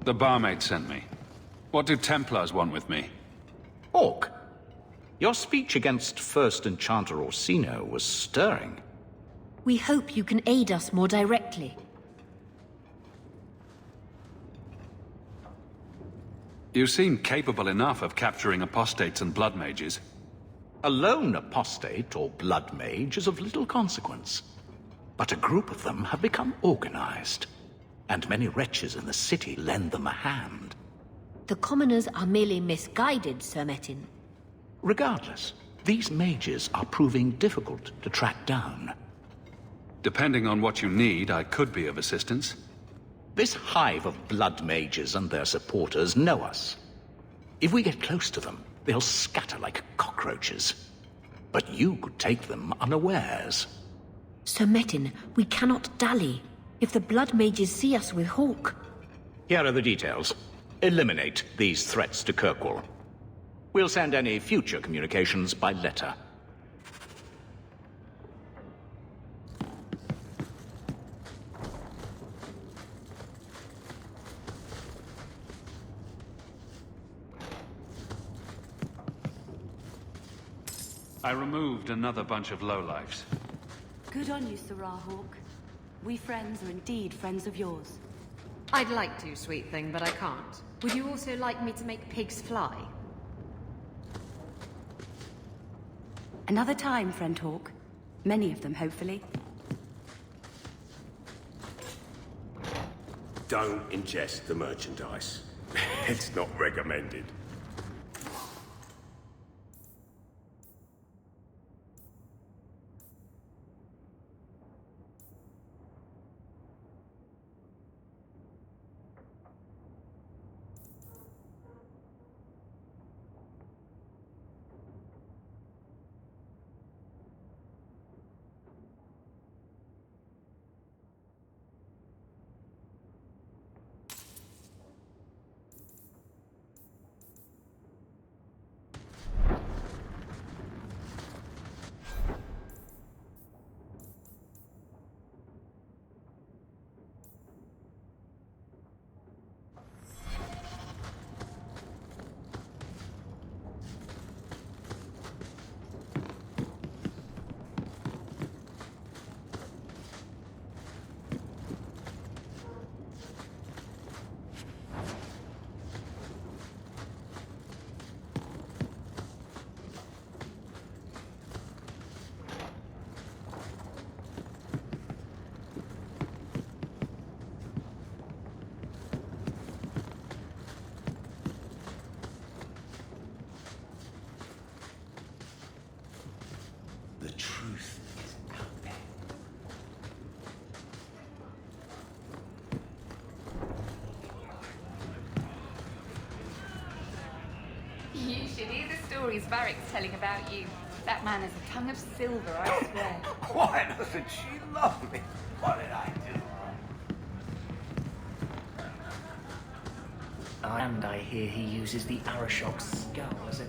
The barmaid sent me. What do Templars want with me? Hawk, your speech against First Enchanter Orsino was stirring. We hope you can aid us more directly. You seem capable enough of capturing apostates and blood mages. A lone apostate or blood mage is of little consequence. But a group of them have become organized. And many wretches in the city lend them a hand. The commoners are merely misguided, Sir Metin. Regardless, these mages are proving difficult to track down. Depending on what you need, I could be of assistance. This hive of blood mages and their supporters know us. If we get close to them, they'll scatter like cockroaches. But you could take them unawares. Sir Metin, we cannot dally. If the blood mages see us with Hawk... Here are the details. Eliminate these threats to Kirkwall. We'll send any future communications by letter. I removed another bunch of lowlifes. Good on you, Sirrah Hawk. We friends are indeed friends of yours. I'd like to, sweet thing, but I can't. Would you also like me to make pigs fly? Another time, friend Hawk. Many of them, hopefully. Don't ingest the merchandise. It's not recommended. The truth is out there. You should hear the stories Varric's telling about you. That man has a tongue of silver, I swear. Why doesn't she love me? What did I do? And I hear he uses the Arashok's skull as a...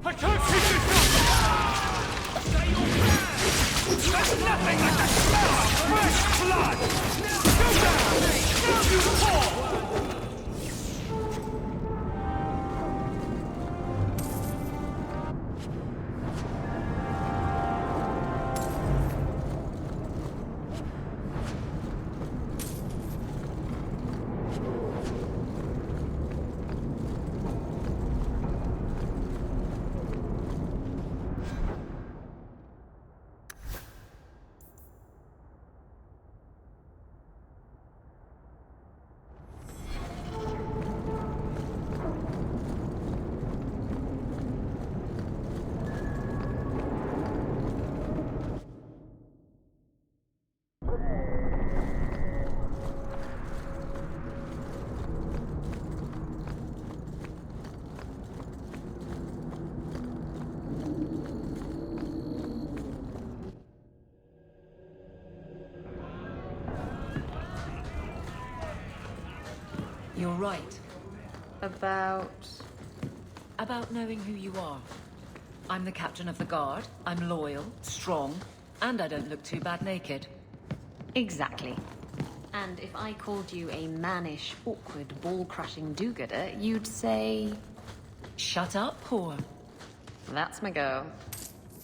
I can't keep this up! Stay your ground! There's nothing like the smell of fresh blood! Go down! Now you fall! You're right. About knowing who you are. I'm the captain of the guard. I'm loyal, strong, and I don't look too bad naked. Exactly. And if I called you a mannish, awkward, ball-crushing do-gooder, you'd say... Shut up, whore. That's my girl.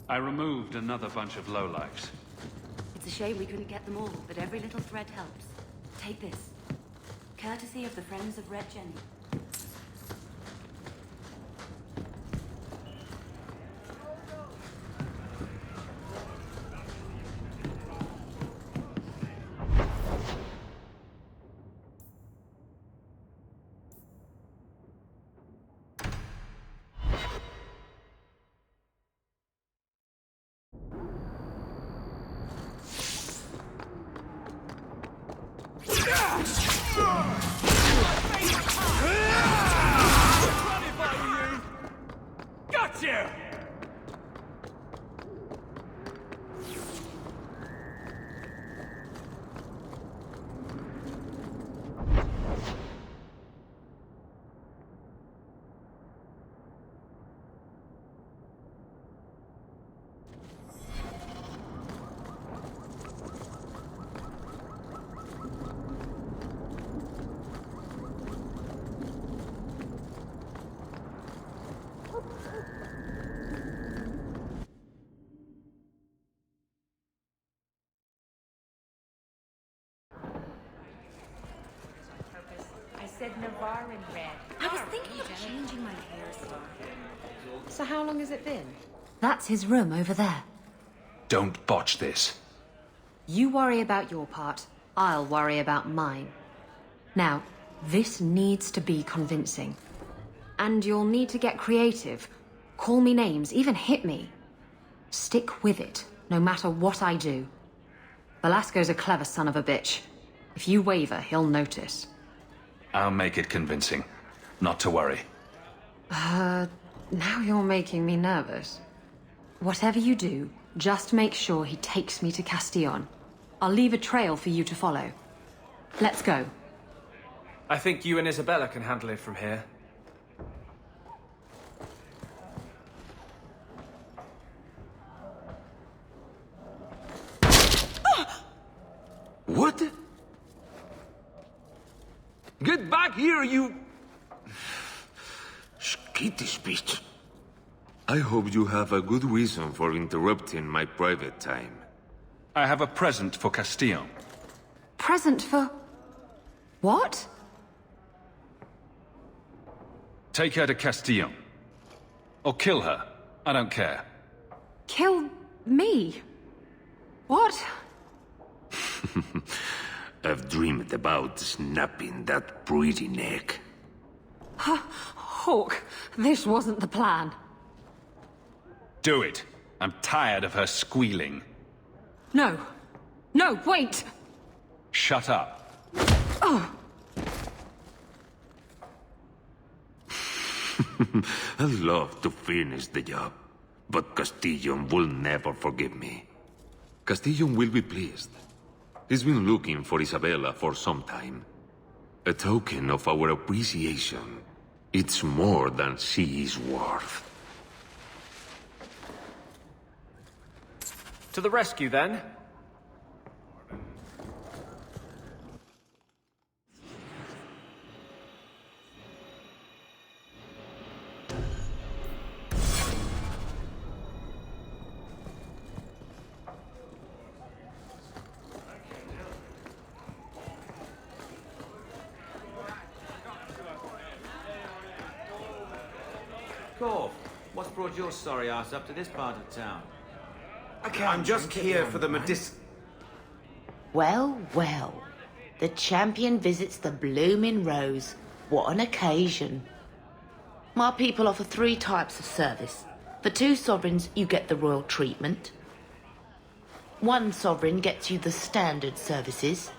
I removed another bunch of lowlifes. It's a shame we couldn't get them all, but every little thread helps. Take this. Courtesy of the Friends of Red Jenny. Gotcha! Said Navarre in red. I was thinking of changing my hairstyle. So how long has it been? That's his room over there. Don't botch this. You worry about your part, I'll worry about mine. Now, this needs to be convincing. And you'll need to get creative. Call me names, even hit me. Stick with it, no matter what I do. Velasco's a clever son of a bitch. If you waver, he'll notice. I'll make it convincing. Not to worry. Now you're making me nervous. Whatever you do, just make sure he takes me to Castillon. I'll leave a trail for you to follow. Let's go. I think you and Isabella can handle it from here. What? Get back here, you... skittish bitch. I hope you have a good reason for interrupting my private time. I have a present for Castillon. Present for... what? Take her to Castillon. Or kill her. I don't care. Kill me? What? I've dreamed about snapping that pretty neck. Hawk, this wasn't the plan. Do it. I'm tired of her squealing. No. No, wait! Shut up. Oh. I'd love to finish the job, but Castillon will never forgive me. Castillon will be pleased. He's been looking for Isabella for some time. A token of our appreciation. It's more than she is worth. To the rescue, then. Corv, what's brought your sorry ass up to this part of town? Okay, I'm just here for the Well, well. The champion visits the blooming rose. What an occasion. My people offer 3 types of service. For 2 sovereigns, you get the royal treatment. 1 sovereign gets you the standard services.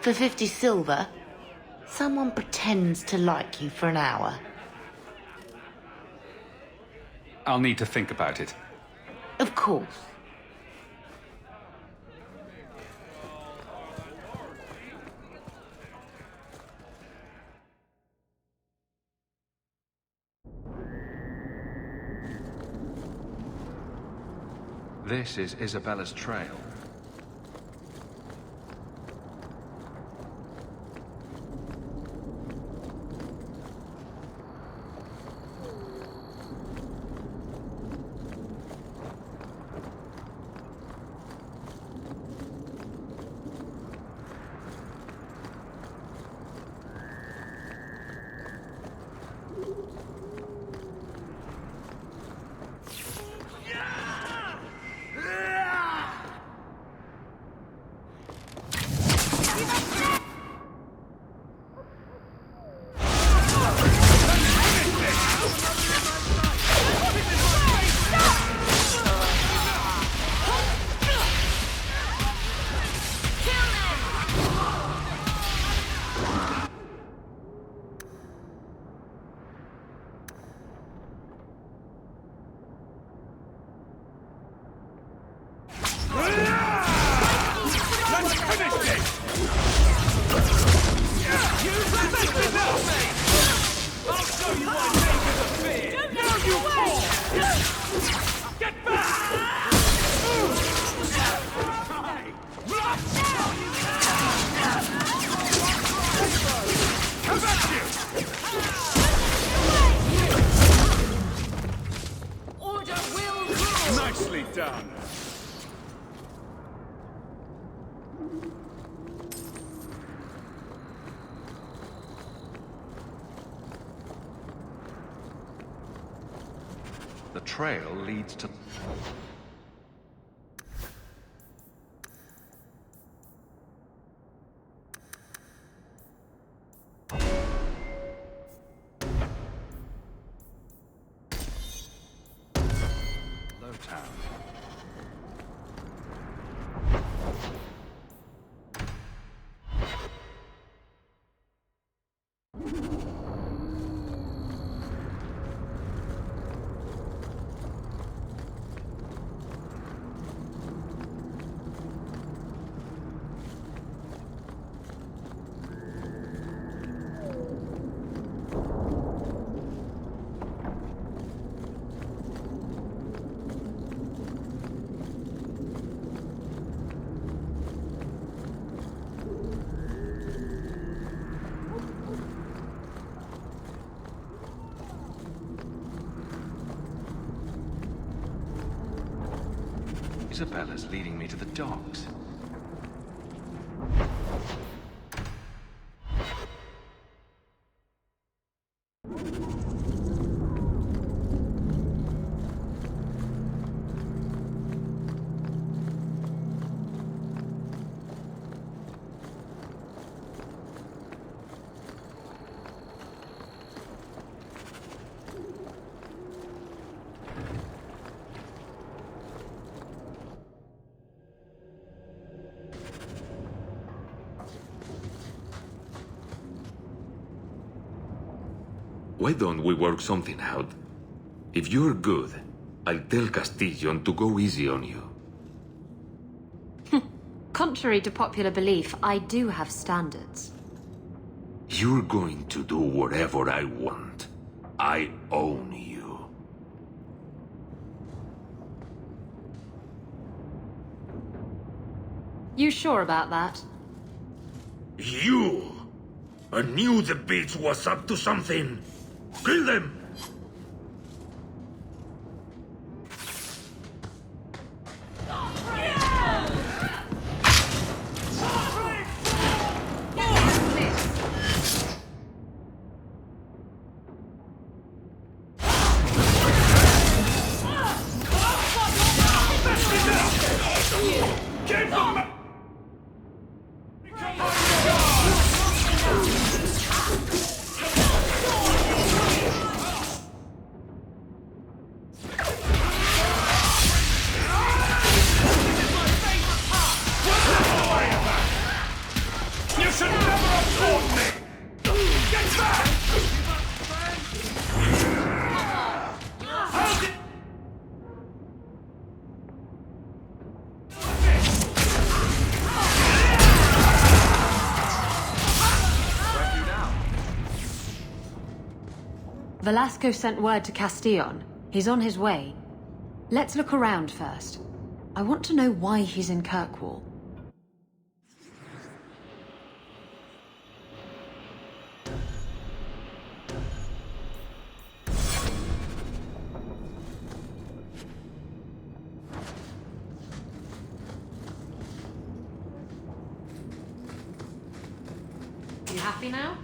For 50 silver, someone pretends to like you for an hour. I'll need to think about it. Of course. This is Isabella's trail. Nicely done. The trail leads to... Town. Isabella's leading me to the docks. Why don't we work something out? If you're good, I'll tell Castillon to go easy on you. Contrary to popular belief, I do have standards. You're going to do whatever I want. I own you. You sure about that? You! I knew the bitch was up to something! Kill them! Velasco sent word to Castillon. He's on his way. Let's look around first. I want to know why he's in Kirkwall. You happy now?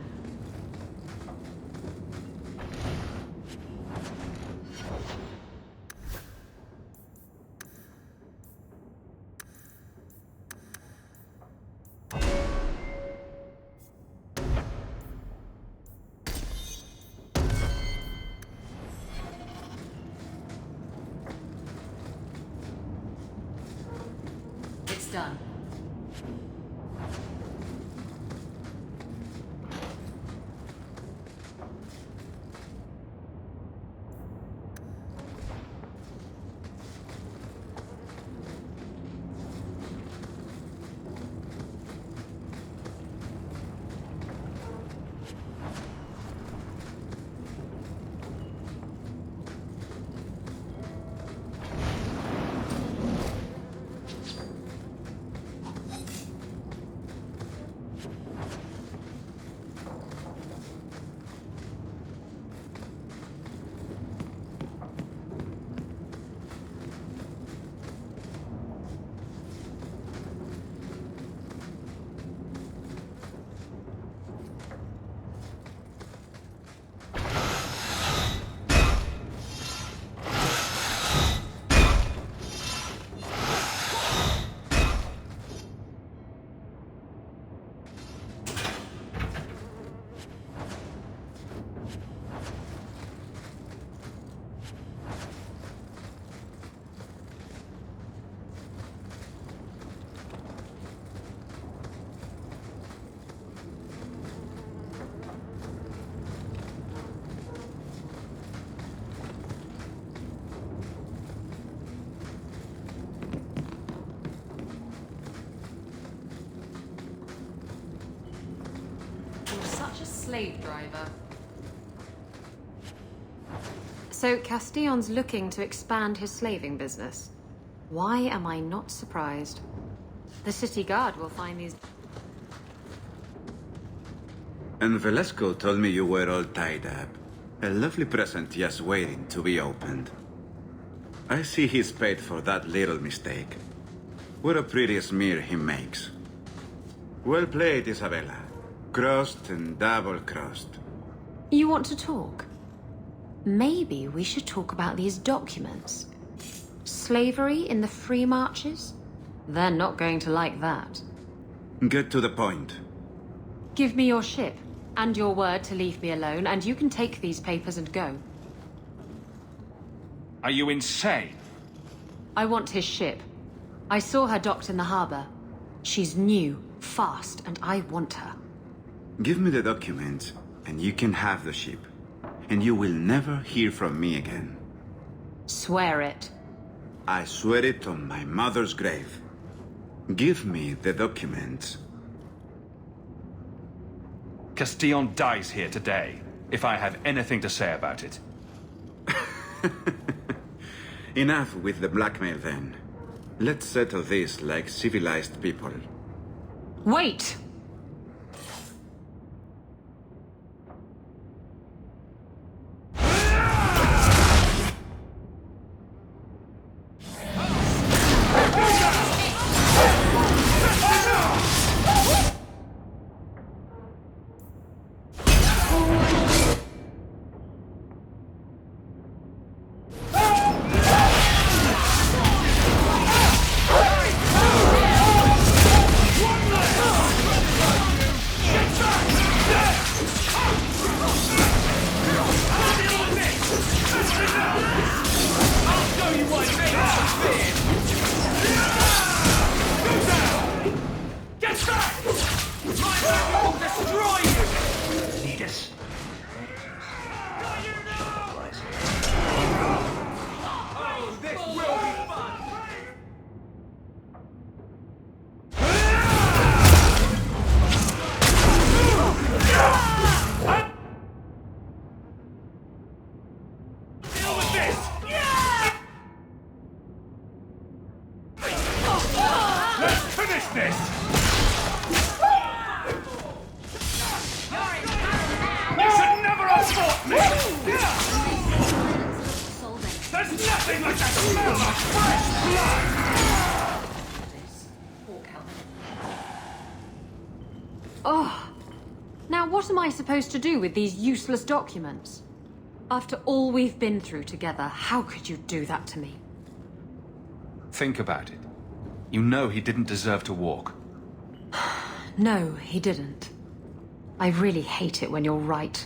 It's done. Slave driver. So Castillon's looking to expand his slaving business. Why am I not surprised? The city guard will find these... And Velasco told me you were all tied up. A lovely present just waiting to be opened. I see he's paid for that little mistake. What a pretty smear he makes. Well played, Isabella. Crossed and double-crossed. You want to talk? Maybe we should talk about these documents. Slavery in the free marches? They're not going to like that. Get to the point. Give me your ship, and your word to leave me alone, and you can take these papers and go. Are you insane? I want his ship. I saw her docked in the harbor. She's new, fast, and I want her. Give me the documents, and you can have the ship. And you will never hear from me again. Swear it. I swear it on my mother's grave. Give me the documents. Castillon dies here today, if I have anything to say about it. Enough with the blackmail, then. Let's settle this like civilized people. Wait! Oh, now what am I supposed to do with these useless documents? After all we've been through together, how could you do that to me? Think about it. You know he didn't deserve to walk. No, he didn't. I really hate it when you're right.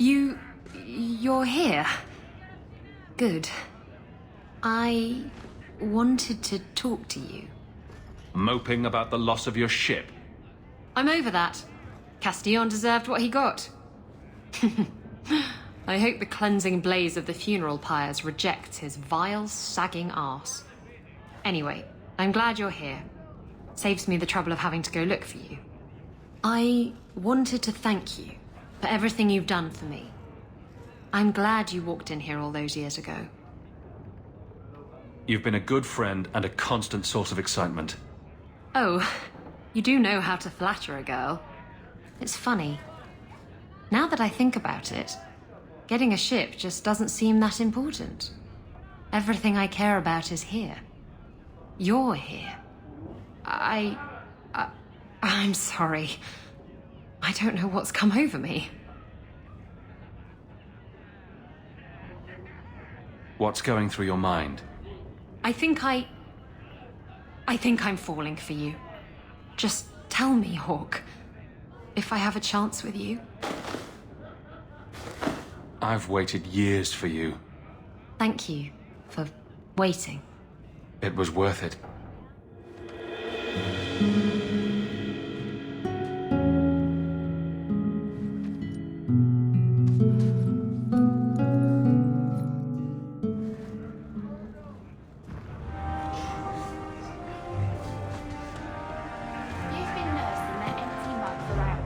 You're here? Good. I wanted to talk to you. Moping about the loss of your ship. I'm over that. Castillon deserved what he got. I hope the cleansing blaze of the funeral pyres rejects his vile, sagging arse. Anyway, I'm glad you're here. Saves me the trouble of having to go look for you. I wanted to thank you for everything you've done for me. I'm glad you walked in here all those years ago. You've been a good friend and a constant source of excitement. Oh, you do know how to flatter a girl. It's funny. Now that I think about it, getting a ship just doesn't seem that important. Everything I care about is here. You're here. I'm sorry. I don't know what's come over me. What's going through your mind? I think I'm falling for you. Just tell me, Hawk, if I have a chance with you. I've waited years for you. Thank you. For waiting. It was worth it. You've been nursing that empty mug for hours.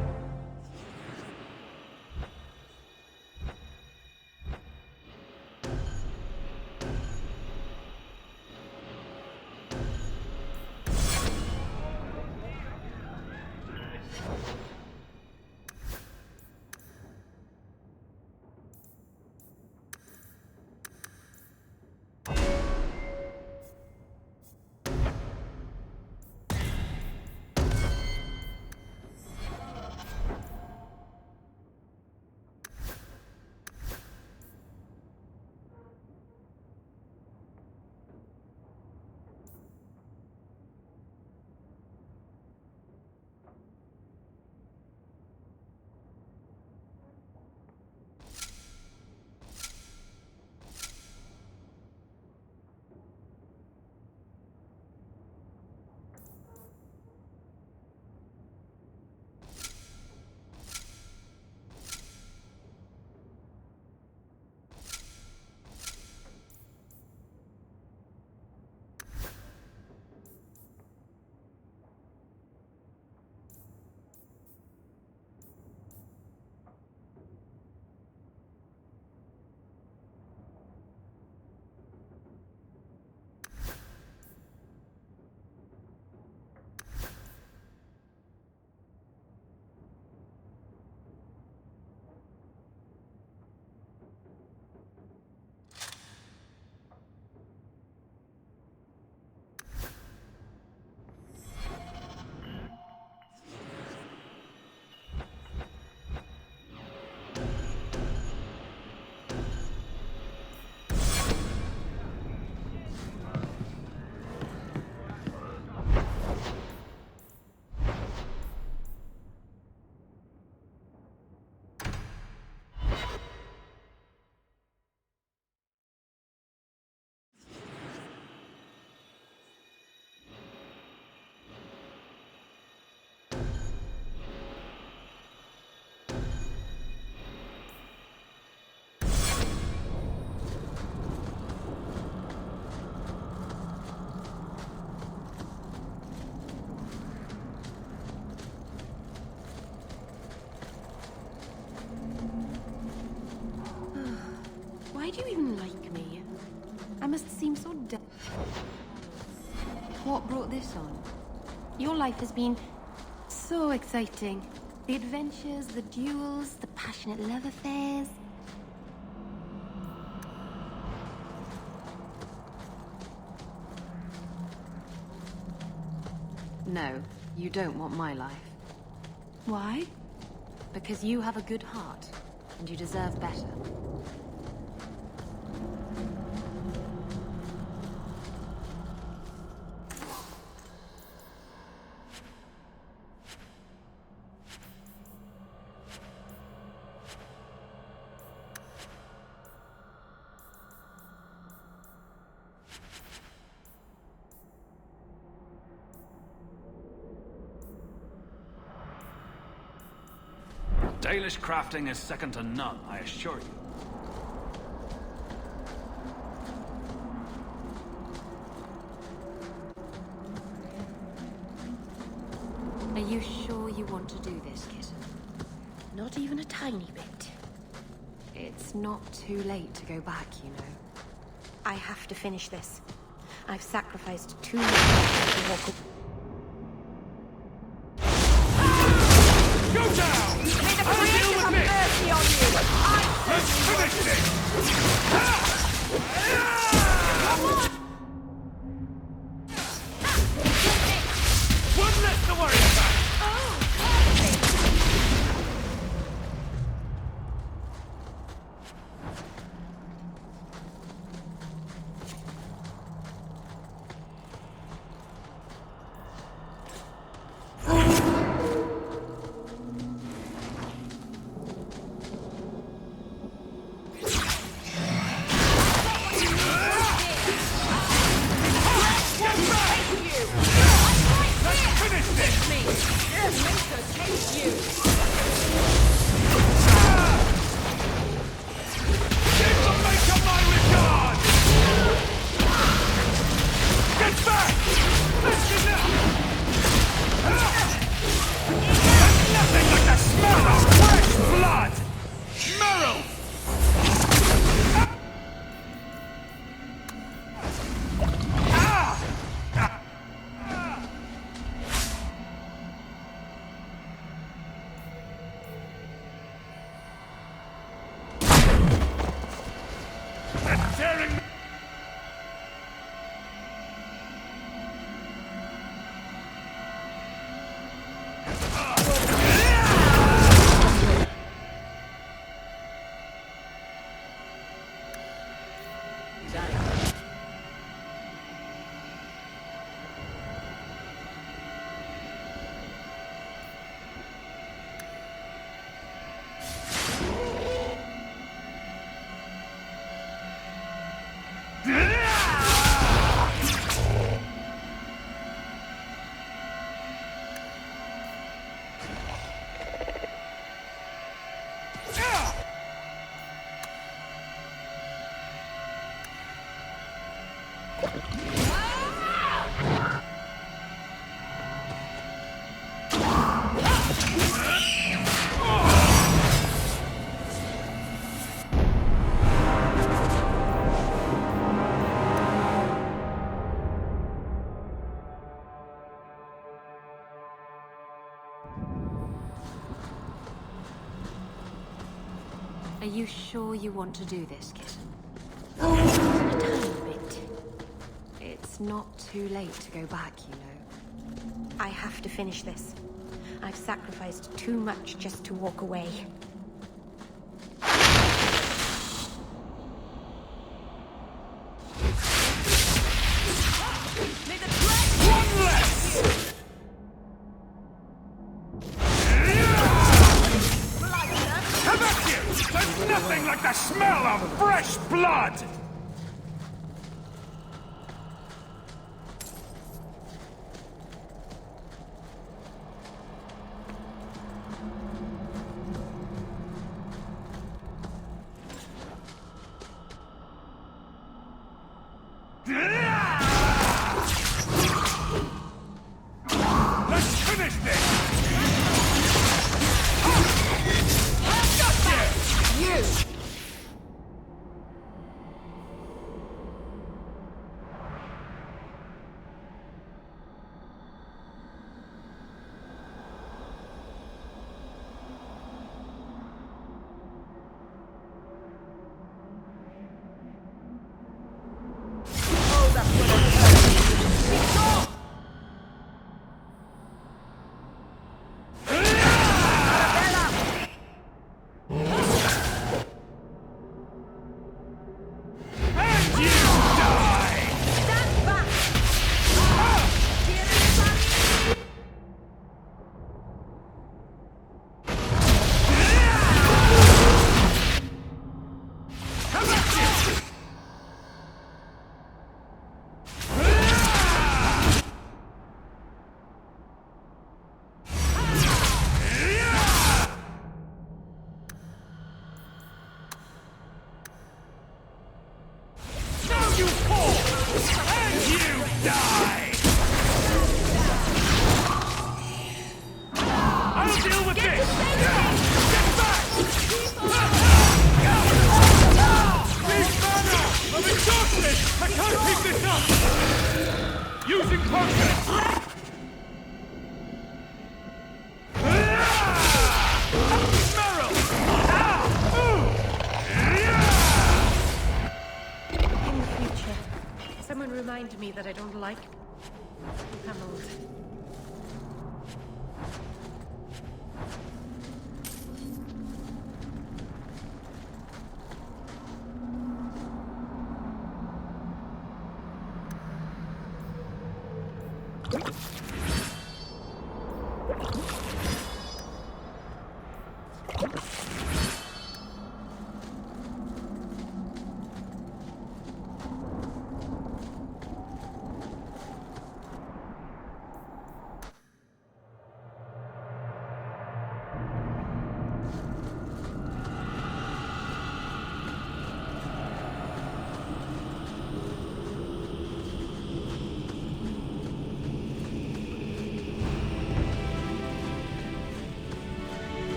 Why do you even like me? I must seem so dead. What brought this on? Your life has been so exciting. The adventures, the duels, the passionate love affairs. No, you don't want my life. Why? Because you have a good heart, and you deserve better. Dalish crafting is second to none, I assure you. Are you sure you want to do this, kitten? Not even a tiny bit. It's not too late to go back, you know. I have to finish this. I've sacrificed too much to walk away. Go down! May the creators have mercy on you! Let's finish this! One less to worry about! Are you sure you want to do this, kitten? A tiny bit. It's not too late to go back, you know. I have to finish this. I've sacrificed too much just to walk away. One less! How about you? There's nothing like the smell of fresh blood! Let's finish this! You! You fall! And you die! I'll deal with this! Get back! Please, mana! I'm exhausted! I can't keep this up! Using confidence! In the future, someone remind me that I don't like Hamilton.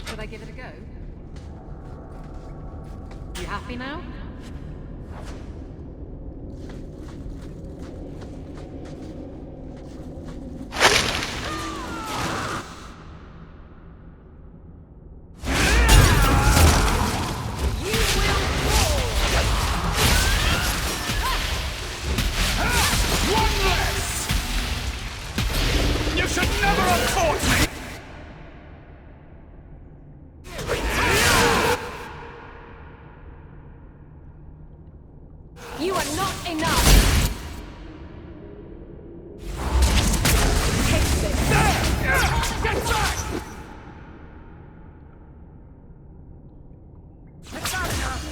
Should I give it a go? You happy now? One less! You should never have fought me! You are not enough! Get back! That's not enough!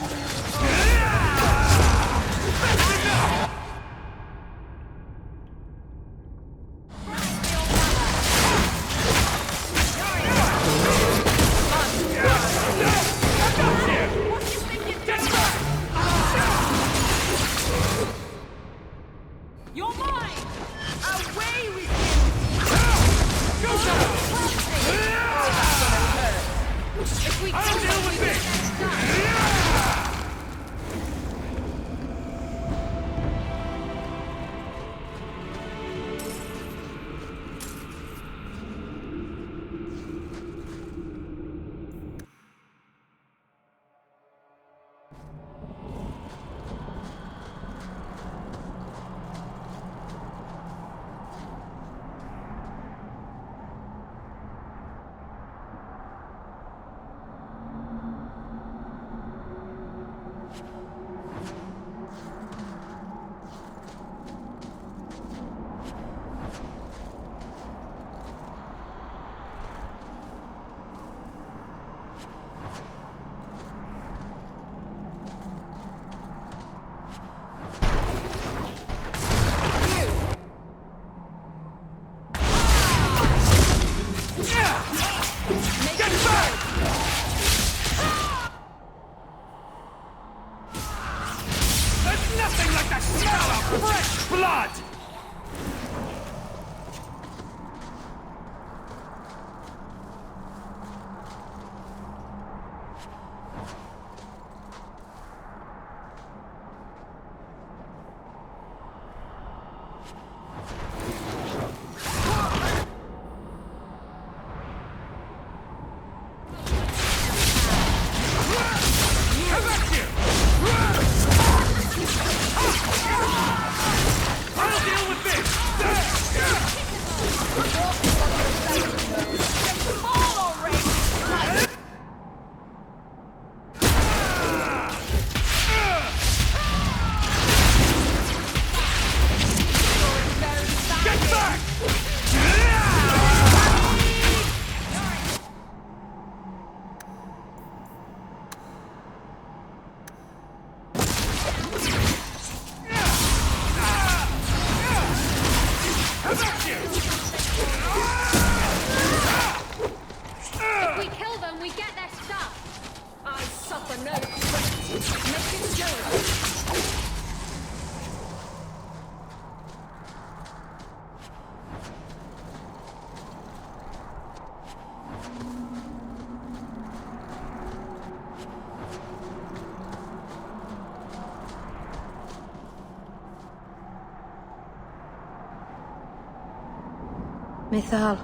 Mythal,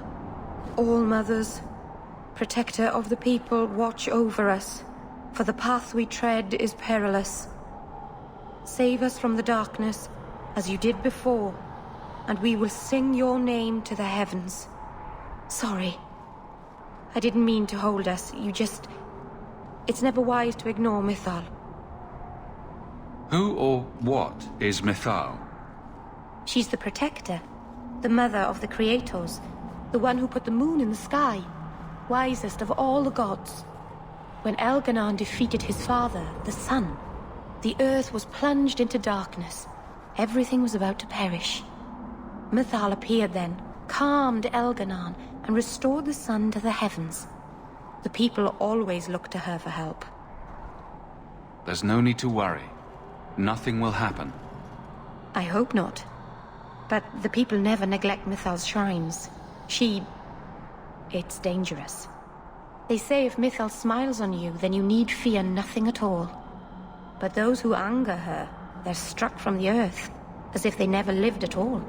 All-Mothers, protector of the people, watch over us, for the path we tread is perilous. Save us from the darkness, as you did before, and we will sing your name to the heavens. Sorry. I didn't mean to hold us, It's never wise to ignore Mythal. Who or what is Mythal? She's the protector, the mother of the creators, the one who put the moon in the sky, wisest of all the gods. When Elganon defeated his father, the sun, the earth was plunged into darkness. Everything was about to perish. Mythal appeared then, calmed Elganon, and restored the sun to the heavens. The people always looked to her for help. There's no need to worry. Nothing will happen. I hope not. But the people never neglect Mythal's shrines. It's dangerous. They say if Mythal smiles on you, then you need fear nothing at all. But those who anger her, they're struck from the earth, as if they never lived at all.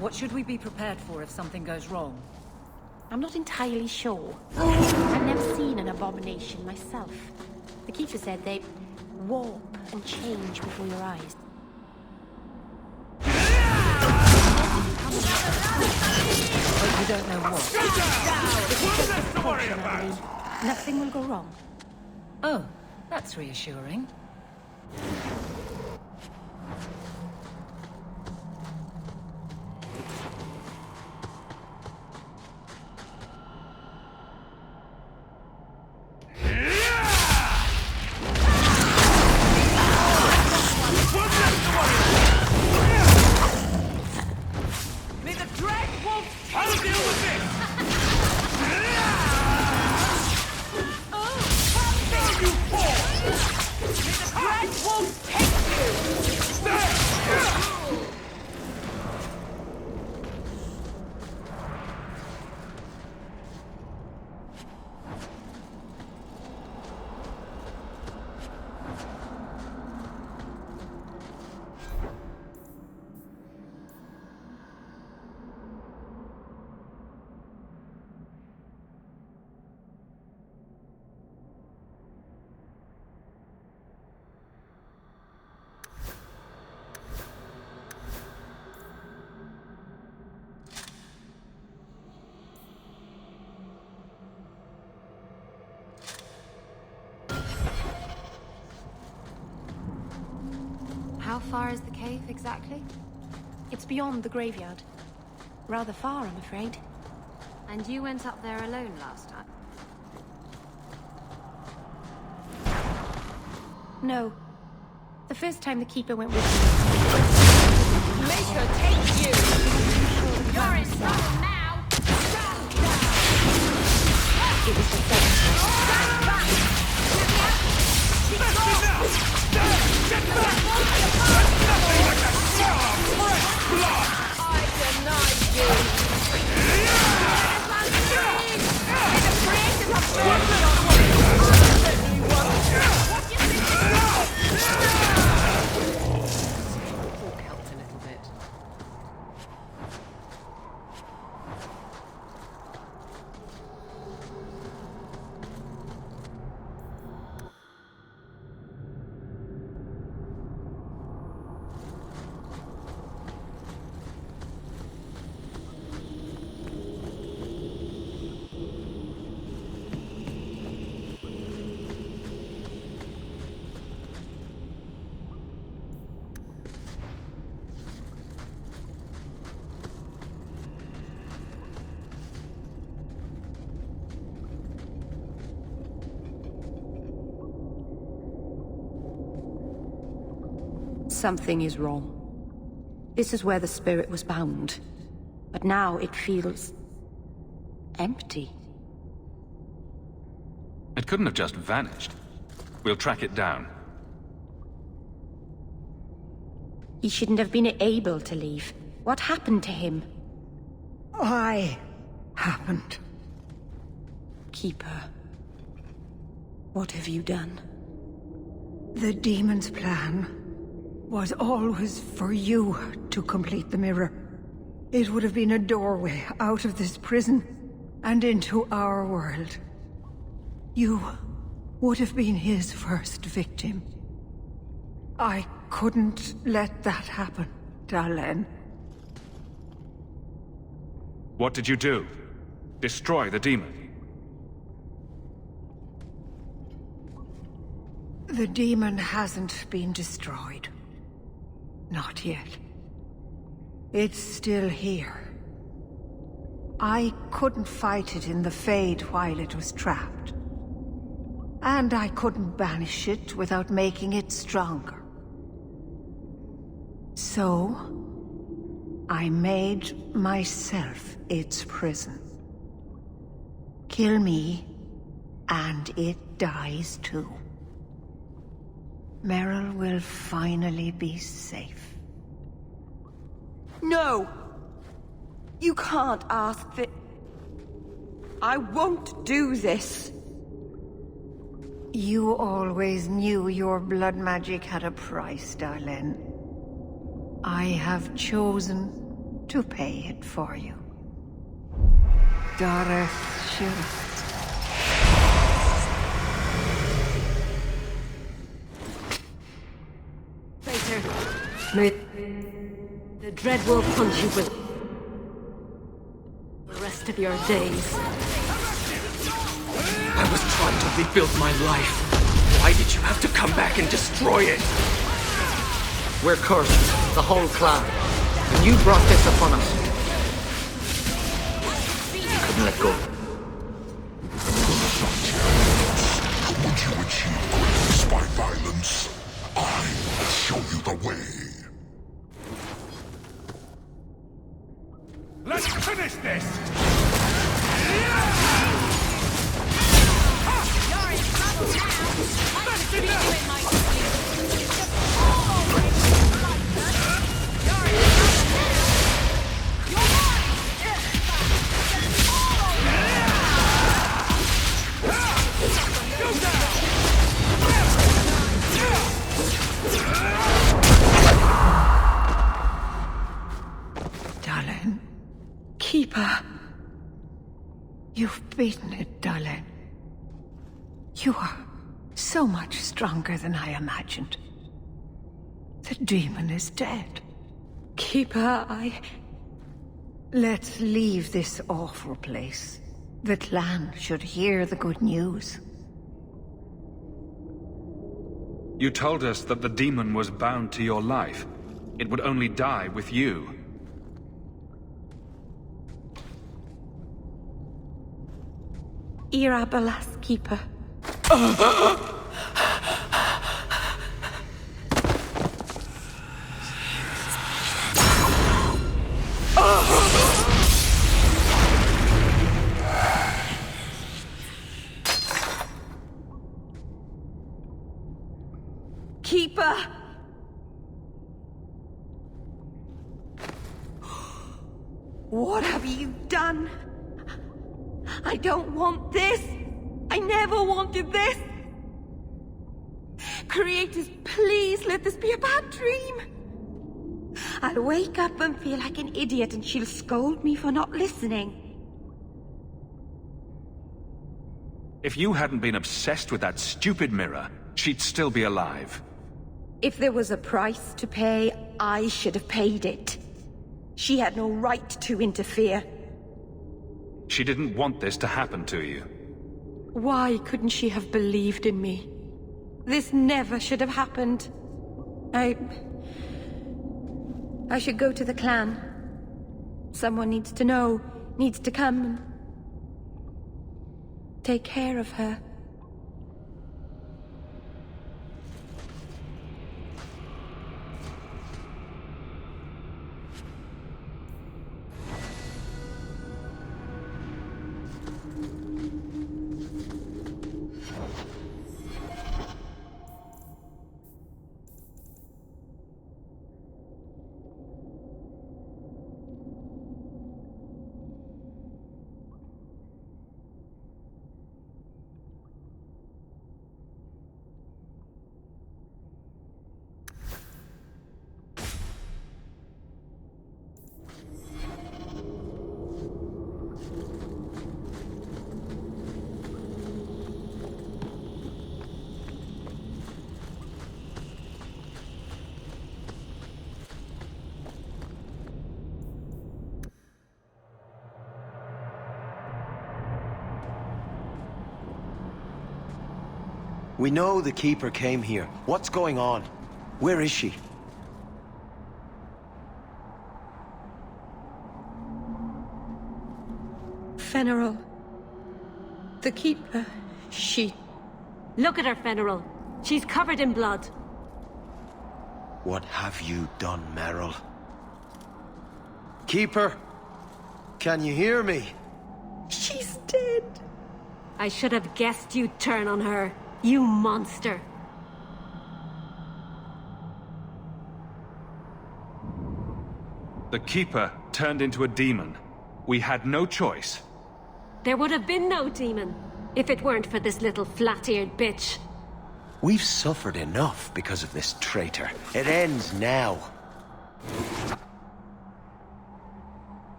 What should we be prepared for if something goes wrong? I'm not entirely sure. I've never seen an abomination myself. The Keeper said they warp and change before your eyes. But you don't know what. Nothing will go wrong. Oh, that's reassuring. How far is the cave, exactly? It's beyond the graveyard. Rather far, I'm afraid. And you went up there alone last time? No. The first time the Keeper went with me. Make her take you! You're in trouble now! Stand down! It was the second time. Stand back! That's enough! Get back! There's nothing like a smell of fresh blood! I deny you! Talk helped a little bit. Something is wrong. This is where the spirit was bound. But now it feels empty. It couldn't have just vanished. We'll track it down. He shouldn't have been able to leave. What happened to him? I happened. Keeper, what have you done? The demon's plan was always for you to complete the mirror. It would have been a doorway out of this prison and into our world. You would have been his first victim. I couldn't let that happen, Dalen. What did you do? Destroy the demon? The demon hasn't been destroyed. Not yet. It's still here. I couldn't fight it in the Fade while it was trapped. And I couldn't banish it without making it stronger. So, I made myself its prison. Kill me, and it dies too. Meryl will finally be safe. No! You can't ask that. I won't do this. You always knew your blood magic had a price, darling. I have chosen to pay it for you. Dareth Shira. May the dread will punch you with the rest of your days. I was trying to rebuild my life. Why did you have to come back and destroy it? We're cursed, the whole clan. And you brought this upon us. You couldn't let go. Would you achieve greatness by violence? I will show you the way. Let's finish this! Darling. Keeper. You've beaten it, darling. You are so much stronger than I imagined. The demon is dead. Keeper, Let's leave this awful place. The clan should hear the good news. You told us that the demon was bound to your life. It would only die with you. Irabalas, Keeper. Keeper! What have you done? I don't want this! I never wanted this! Creators, please let this be a bad dream! I'll wake up and feel like an idiot and she'll scold me for not listening. If you hadn't been obsessed with that stupid mirror, she'd still be alive. If there was a price to pay, I should have paid it. She had no right to interfere. She didn't want this to happen to you. Why couldn't she have believed in me? This never should have happened. I should go to the clan. Someone needs to know, needs to come and take care of her. We know the Keeper came here. What's going on? Where is she? Fenneral. The Keeper, she... Look at her, Fenneral. She's covered in blood. What have you done, Merrill? Keeper? Can you hear me? She's dead. I should have guessed you'd turn on her. You monster. The Keeper turned into a demon. We had no choice. There would have been no demon, if it weren't for this little flat-eared bitch. We've suffered enough because of this traitor. It ends now.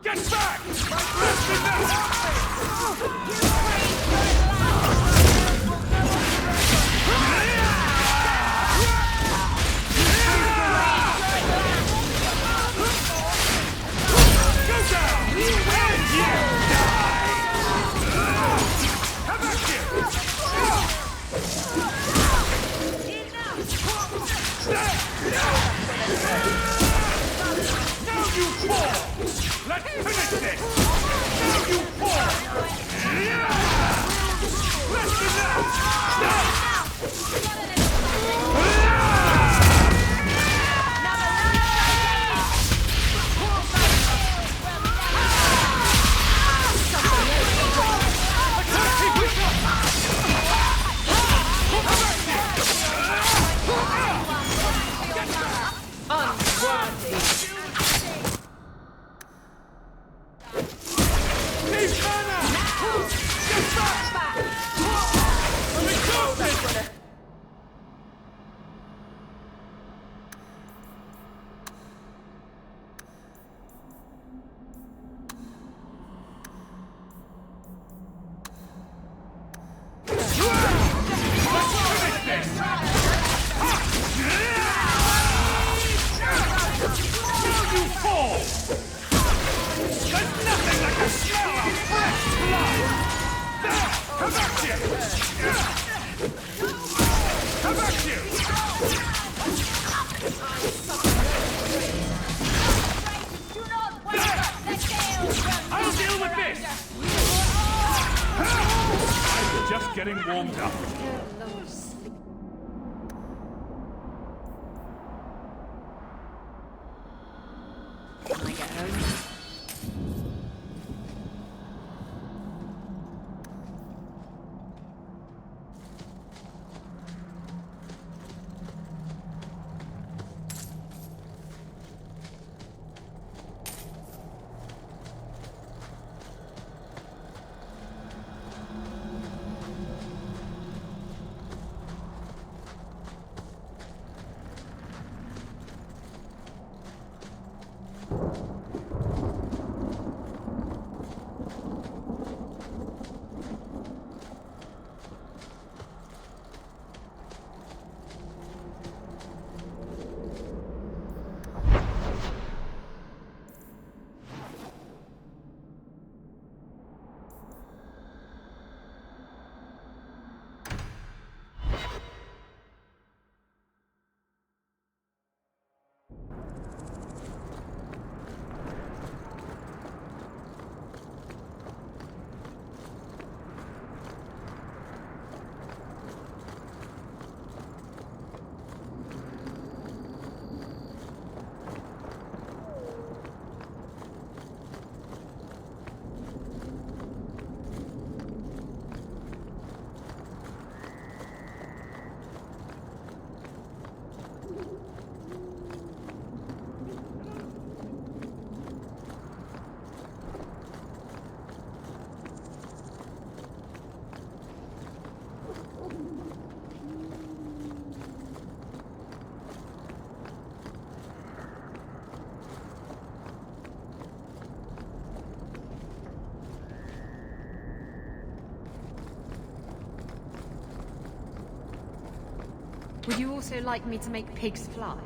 Get back! Let's finish this! Now you fall! Listen now! I'll deal with this! I'm just getting warmed up. Can I get home? Would you also like me to make pigs fly?